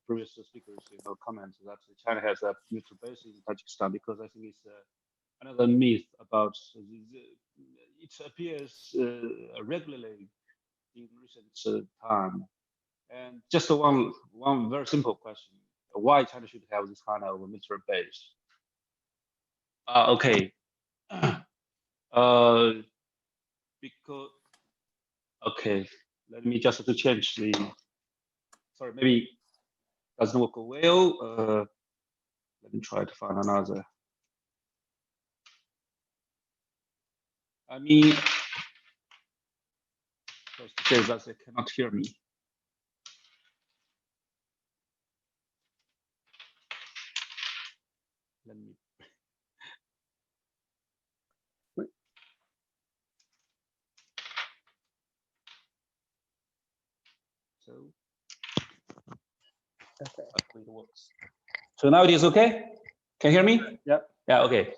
previous speakers comments that China has a military base in Tajikistan, because I think it's another myth about it appears regularly in recent time. And just one very simple question: why China should have this kind of military base? Okay. Because okay, let me just to change the. Sorry, maybe doesn't work well. Let me try to find another. I mean, first to say that they cannot hear me. Let me. So, okay. Hopefully it works. So now it is okay. Can you hear me? Yep. Yeah. Okay.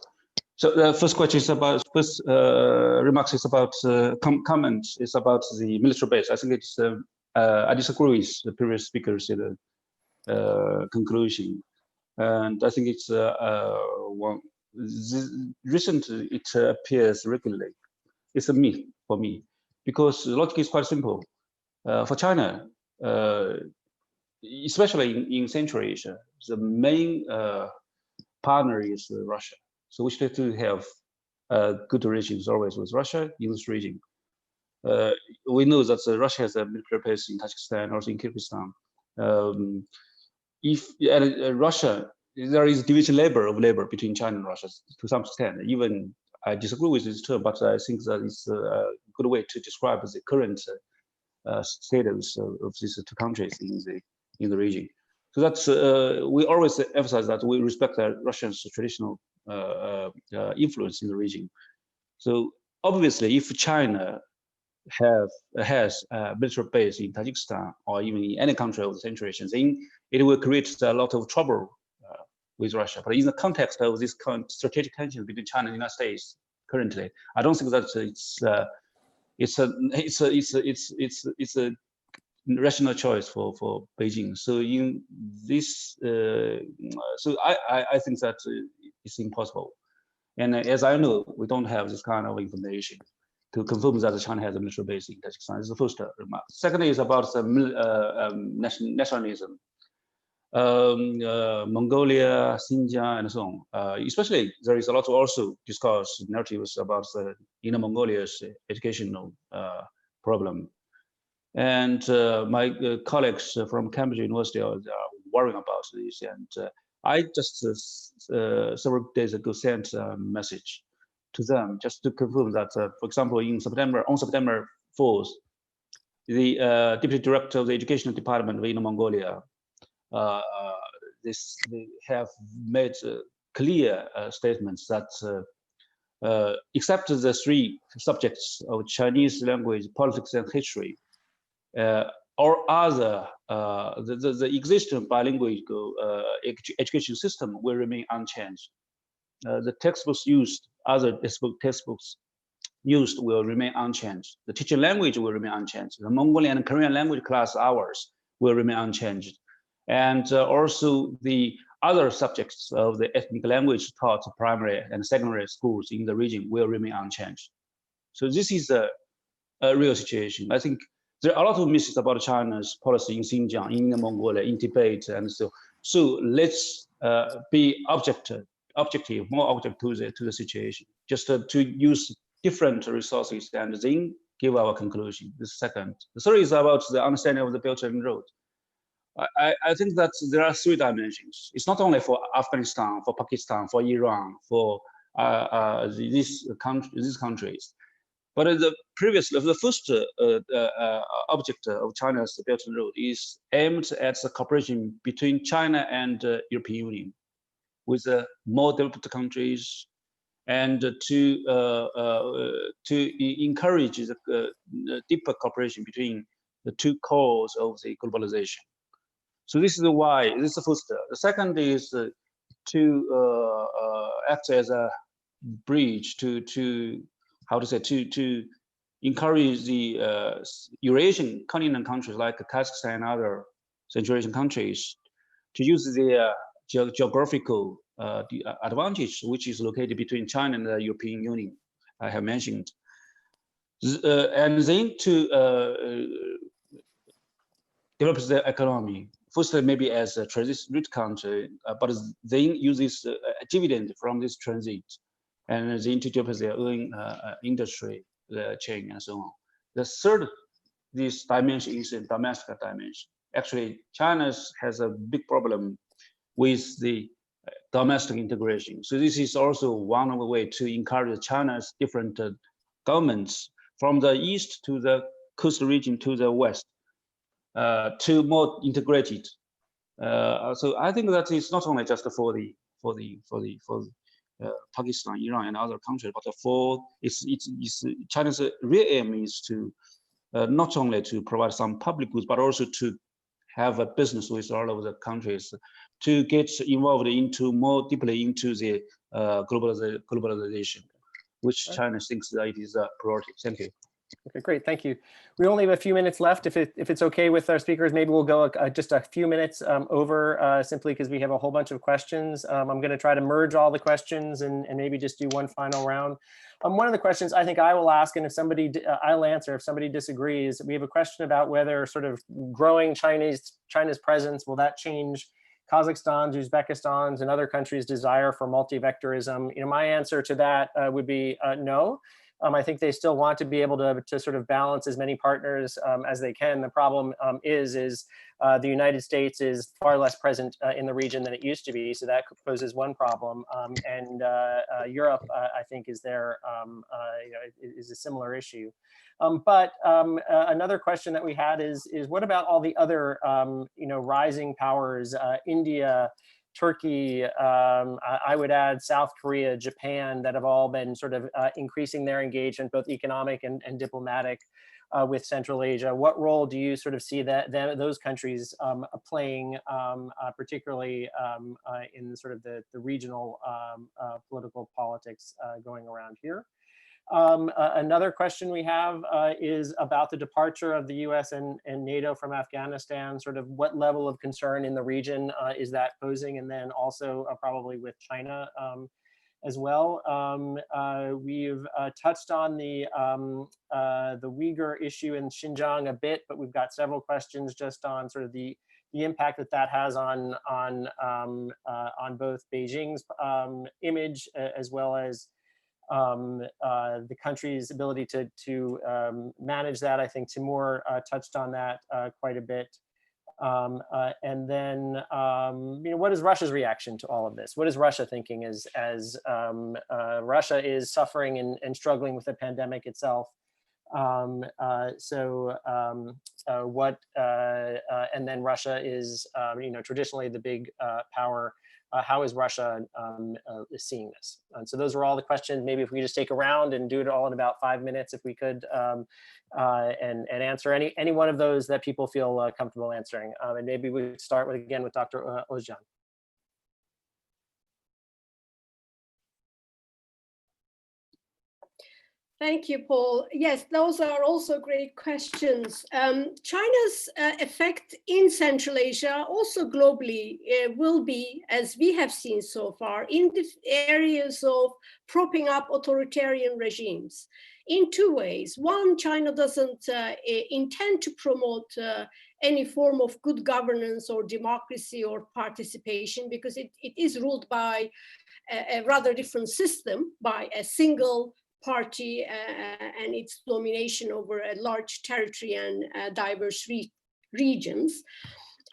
So the first question is about remarks is about comment is about the military base. I think it's I disagree with the previous speakers in the conclusion, and I think it's one recently it appears regularly. It's a myth for me, because the logic is quite simple. For China, especially in Central Asia, the main partner is Russia. So we try to have good relations always with Russia in this region. We know that Russia has a military base in Tajikistan, also in Kyrgyzstan. If Russia, there is division of labor between China and Russia to some extent. Even I disagree with this term, but I think that it's a good way to describe the current status of these two countries in the region. So that's we always emphasize that we respect Russia's traditional influence in the region. So obviously, if China has a military base in Tajikistan or even in any country of the Central Asia, then it will create a lot of trouble with Russia. But in the context of this current strategic tension between China and the United States currently, I don't think that it's a rational choice for Beijing. So in this, so I think that it's impossible. And as I know, we don't have this kind of information to confirm that China has a military base in Tajikistan. This is the first remark. Second is about the nationalism. Mongolia, Xinjiang, and so on. Especially, there is a lot to also discuss narratives about the Inner Mongolia's educational problem. And my colleagues from Cambridge University are worrying about this. And I just several days ago sent a message to them just to confirm that, for example, on September 4th, the Deputy Director of the Educational Department of Inner Mongolia, they have made clear statements that except the three subjects of Chinese language, politics, and history, or other, the existing bilingual education system will remain unchanged. The textbooks used, other textbooks used will remain unchanged. The teaching language will remain unchanged. The Mongolian and Korean language class hours will remain unchanged. And also the other subjects of the ethnic language taught primary and secondary schools in the region will remain unchanged. So this is a real situation. I think there are a lot of myths about China's policy in Xinjiang, in Mongolia, in Tibet, and so. So let's be objective, more objective to the situation. Just to use different resources and then give our conclusion. The second, the third is about the understanding of the Belt and Road. I think that there are three dimensions. It's not only for Afghanistan, for Pakistan, for Iran, for these countries. But the first object of China's Belt and Road is aimed at the cooperation between China and European Union with more developed countries, and to encourage the deeper cooperation between the two cores of the globalization. So this is why, this is the first. The second is to act as a bridge to encourage the Eurasian continent countries like Kazakhstan and other Central Asian countries to use the geographical advantage, which is located between China and the European Union, I have mentioned. And then to develop the economy, firstly maybe as a transit country, but then use this dividend from this transit, and then to develop their own industry chain and so on. The third, this dimension is a domestic dimension. Actually, China has a big problem with the domestic integration. So this is also one of the way to encourage China's different governments from the east to the coast region to the west to more integrated. So I think that it's not only just for Pakistan, Iran, and other countries, but for China's real aim is to not only to provide some public goods, but also to have a business with all of the countries to get involved into more deeply into the globalization, which China thinks that it is a priority. Thank you. Okay, great, thank you. We only have a few minutes left. If it's okay with our speakers, maybe we'll go just a few minutes over simply because we have a whole bunch of questions. I'm going to try to merge all the questions and maybe just do one final round. One of the questions I think I will ask, and if somebody, I'll answer if somebody disagrees. We have a question about whether sort of growing China's presence, will that change Kazakhstan's, Uzbekistan's, and other countries' desire for multi-vectorism? You know, my answer to that would be no. I think they still want to be able to sort of balance as many partners as they can. The problem is the United States is far less present in the region than it used to be, so that poses one problem. And Europe, I think, is there is a similar issue. But another question that we had is what about all the other rising powers, India, Turkey, I would add South Korea, Japan, that have all been sort of increasing their engagement, both economic and diplomatic, with Central Asia. What role do you sort of see those countries playing, particularly in sort of the regional political politics going around here? Another question we have is about the departure of the US and NATO from Afghanistan. Sort of what level of concern in the region is that posing? And then also probably with China as well. We've touched on the Uyghur issue in Xinjiang a bit, but we've got several questions just on sort of the impact that has on both Beijing's image as well as the country's ability to manage that. I think Timur touched on that quite a bit. And then, what is Russia's reaction to all of this? What is Russia thinking as Russia is suffering and struggling with the pandemic itself? And then Russia is, traditionally the big power. How is Russia seeing this? And so those are all the questions. Maybe if we just take a round and do it all in about 5 minutes, if we could, and answer any one of those that people feel comfortable answering. And maybe we could start with Dr. Özcan. Thank you, Paul. Yes, those are also great questions. China's effect in Central Asia, also globally, will be, as we have seen so far, in the areas of propping up authoritarian regimes in two ways. One, China doesn't intend to promote any form of good governance or democracy or participation, because it is ruled by a rather different system, by a single party and its domination over a large territory and diverse regions.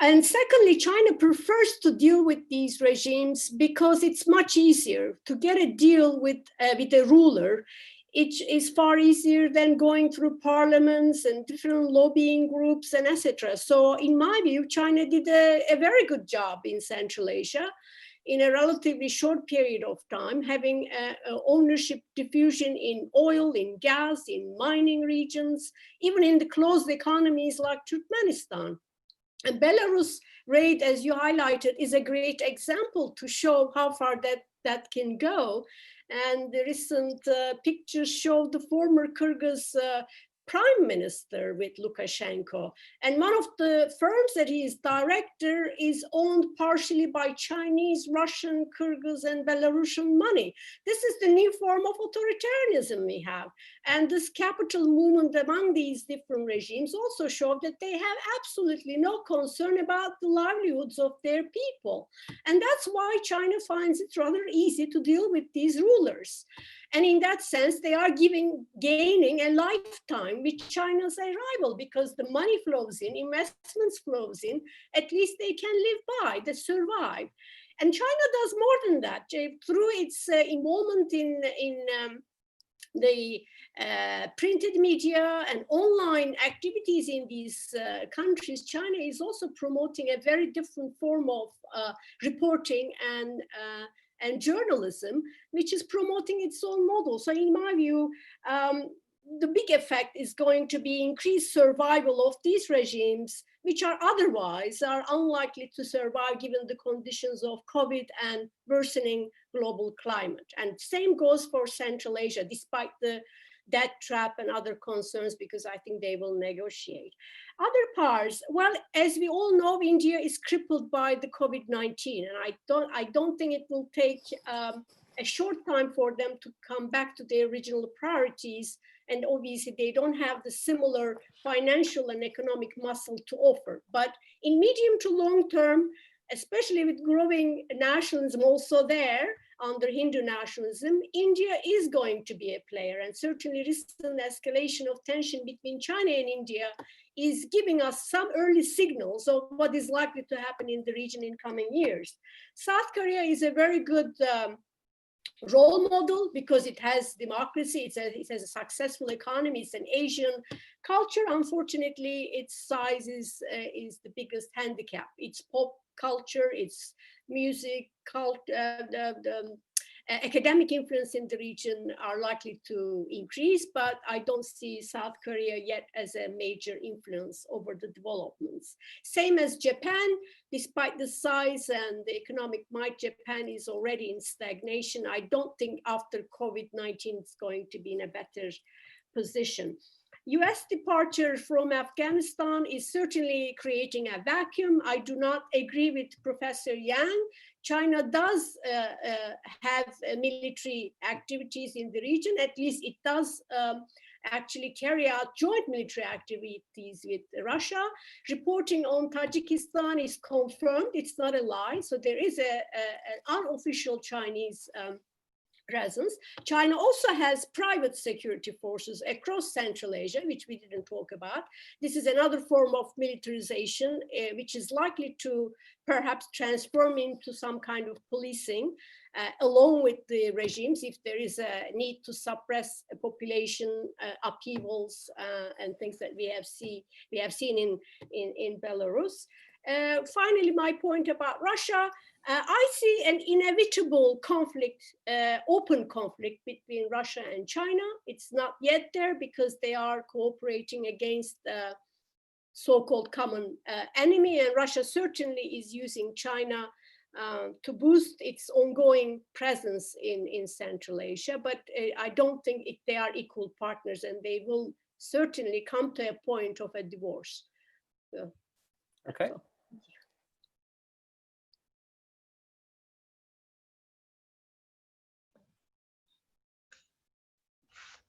And secondly, China prefers to deal with these regimes because it's much easier to get a deal with a ruler. It is far easier than going through parliaments and different lobbying groups and etc. So in my view, China did a very good job in Central Asia in a relatively short period of time, having ownership diffusion in oil, in gas, in mining regions, even in the closed economies like Turkmenistan. And Belarus, Reid, as you highlighted, is a great example to show how far that can go. And the recent pictures show the former Kyrgyz prime minister with Lukashenko. And one of the firms that he is director is owned partially by Chinese, Russian, Kyrgyz, and Belarusian money. This is the new form of authoritarianism we have. And this capital movement among these different regimes also showed that they have absolutely no concern about the livelihoods of their people. And that's why China finds it rather easy to deal with these rulers. And in that sense, they are gaining a lifetime with China's arrival, because the money flows in, investments flows in, at least they can live by, they survive. And China does more than that. Through its involvement in the printed media and online activities in these countries, China is also promoting a very different form of reporting and journalism, which is promoting its own model. So in my view, the big effect is going to be increased survival of these regimes, which are otherwise are unlikely to survive given the conditions of COVID and worsening global climate. And same goes for Central Asia, despite the debt trap and other concerns, because I think they will negotiate. Other parts, well, as we all know, India is crippled by the COVID-19, and I don't think it will take a short time for them to come back to their original priorities. And obviously they don't have the similar financial and economic muscle to offer. But in medium to long term, especially with growing nationalism also there under Hindu nationalism, India is going to be a player. And certainly recent escalation of tension between China and India is giving us some early signals of what is likely to happen in the region in coming years. South Korea is a very good role model because it has democracy, it has a successful economy, it's an Asian culture. Unfortunately, its size is the biggest handicap. Its pop culture, its music, the academic influence in the region are likely to increase, but I don't see South Korea yet as a major influence over the developments. Same as Japan, despite the size and the economic might, Japan is already in stagnation. I don't think after COVID-19 it's going to be in a better position. US departure from Afghanistan is certainly creating a vacuum. I do not agree with Professor Yang. China does have military activities in the region. At least it does actually carry out joint military activities with Russia. Reporting on Tajikistan is confirmed. It's not a lie. So there is an unofficial Chinese presence. China also has private security forces across Central Asia, which we didn't talk about. This is another form of militarization, which is likely to perhaps transform into some kind of policing, along with the regimes, if there is a need to suppress population upheavals and things that we have seen in Belarus. Finally, my point about Russia, I see an inevitable conflict, open conflict between Russia and China. It's not yet there because they are cooperating against the so-called common enemy, and Russia certainly is using China to boost its ongoing presence in Central Asia. But I don't think they are equal partners, and they will certainly come to a point of a divorce. So, okay.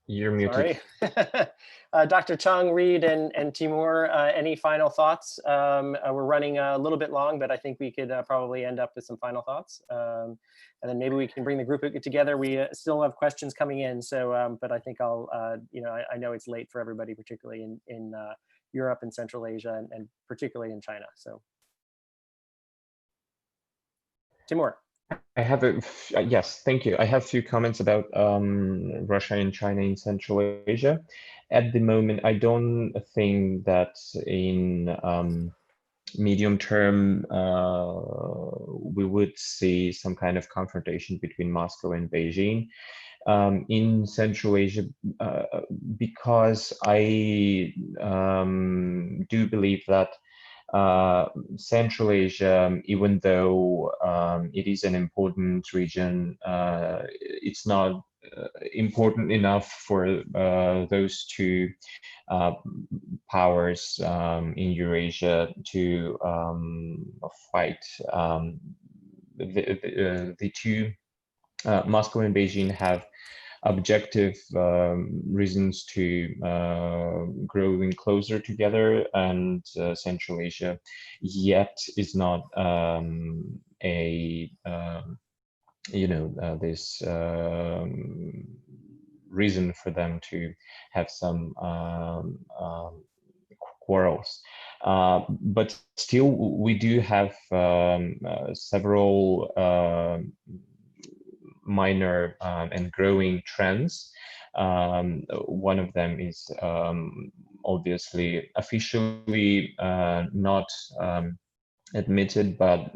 You're muted. Sorry. Dr. Chung, Reid, and Timur, any final thoughts? We're running a little bit long, but I think we could probably end up with some final thoughts. And then maybe we can bring the group together. We still have questions coming in, so but I think I'll, I know it's late for everybody, particularly in Europe and Central Asia, and particularly in China. So, Timur. I have yes, thank you. I have a few comments about Russia and China in Central Asia. At the moment, I don't think that in medium term we would see some kind of confrontation between Moscow and Beijing in Central Asia, because I do believe that Central Asia, even though it is an important region, it's not important enough for those two powers in Eurasia to fight. The two, Moscow and Beijing, have objective reasons to growing closer together, and Central Asia yet is not this reason for them to have some quarrels. But still, we do have several minor and growing trends. One of them is obviously officially not admitted, but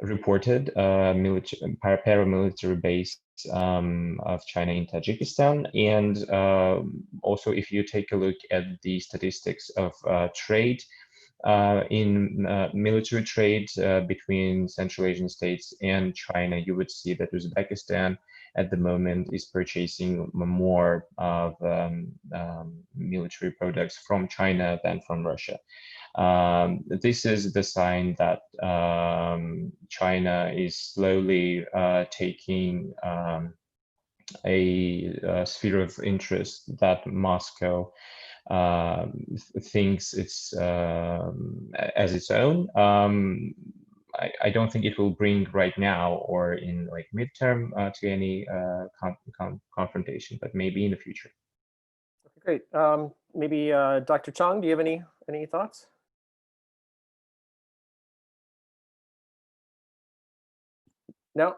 reported paramilitary base of China in Tajikistan. And also, if you take a look at the statistics of trade, in military trade between Central Asian states and China, you would see that Uzbekistan at the moment is purchasing more of military products from China than from Russia. This is the sign that China is slowly taking a sphere of interest that Moscow thinks it's as its own. I don't think it will bring right now or in like midterm to any confrontation, but maybe in the future. Okay, great. Maybe Dr. Chung, do you have any thoughts? No,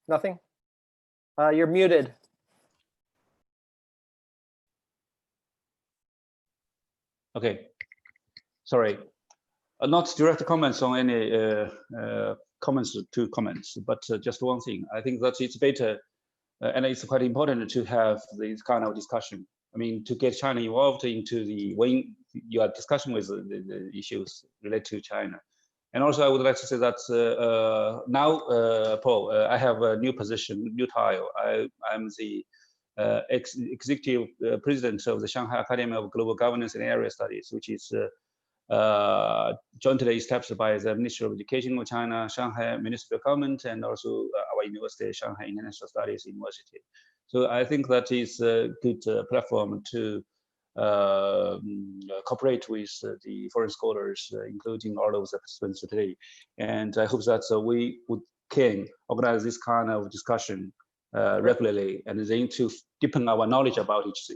nothing. You're muted. Okay, sorry. Not direct comments on any comments, but just one thing. I think that it's better and it's quite important to have this kind of discussion. I mean, to get China involved into when you are discussing with the issues related to China. And also, I would like to say that now, Paul, I have a new position, new title. I'm the executive president of the Shanghai Academy of Global Governance and Area Studies, which is jointly established by the Ministry of Education of China, Shanghai Municipal Government, and also our university, Shanghai International Studies University. So I think that is a good platform to cooperate with the foreign scholars, including all of the participants today. And I hope that we can organize this kind of discussion regularly, and then to deepen our knowledge about each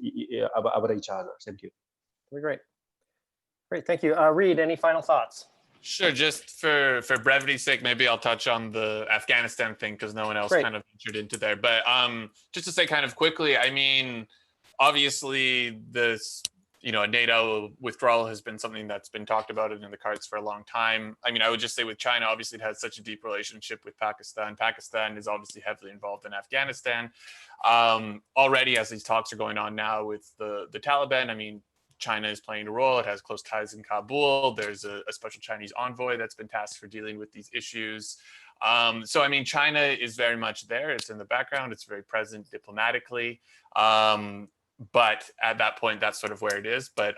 other. Thank you. Great. Great, thank you. Reid, any final thoughts? Sure, just for brevity's sake, maybe I'll touch on the Afghanistan thing because no one else kind of ventured into there. But just to say kind of quickly, I mean, obviously this, a NATO withdrawal has been something that's been talked about and in the cards for a long time. I mean, I would just say with China, obviously it has such a deep relationship with Pakistan. Pakistan is obviously heavily involved in Afghanistan. Already as these talks are going on now with the Taliban, I mean, China is playing a role. It has close ties in Kabul. There's a special Chinese envoy that's been tasked for dealing with these issues. So, I mean, China is very much there. It's in the background. It's very present diplomatically. But at that point, that's sort of where it is. But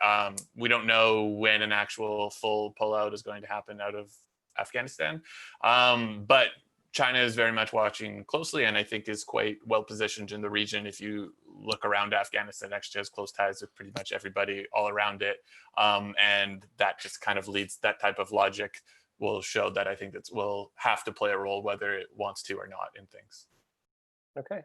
we don't know when an actual full pullout is going to happen out of Afghanistan. But China is very much watching closely, and I think is quite well positioned in the region. If you look around Afghanistan, actually has close ties with pretty much everybody all around it. And that just kind of leads, that type of logic will show that I think that will have to play a role whether it wants to or not in things. Okay.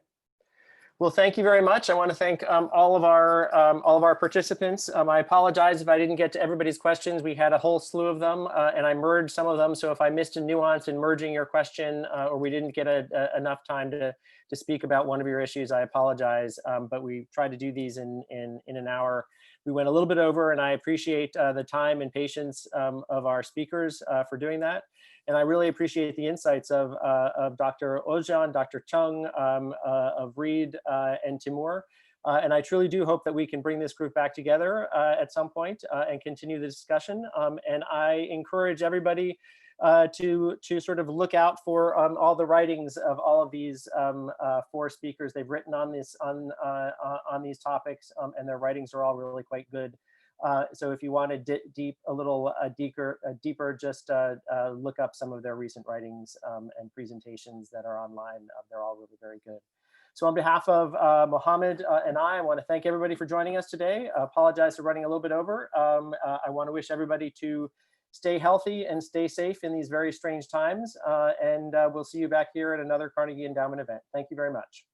Well, thank you very much. I want to thank all of our participants. I apologize if I didn't get to everybody's questions. We had a whole slew of them, and I merged some of them. So if I missed a nuance in merging your question, or we didn't get enough time to speak about one of your issues, I apologize. But we tried to do these in an hour. We went a little bit over, and I appreciate the time and patience of our speakers for doing that. And I really appreciate the insights of Dr. Özcan, Dr. Chung, of Reid and Timur. And I truly do hope that we can bring this group back together at some point and continue the discussion. And I encourage everybody to sort of look out for all the writings of all of these 4 speakers. They've written on this on these topics, and their writings are all really quite good. So if you want to a little deeper, just look up some of their recent writings and presentations that are online. They're all really very good. So on behalf of Mohammed and I want to thank everybody for joining us today. Apologize for running a little bit over. I want to wish everybody to stay healthy and stay safe in these very strange times. And we'll see you back here at another Carnegie Endowment event. Thank you very much.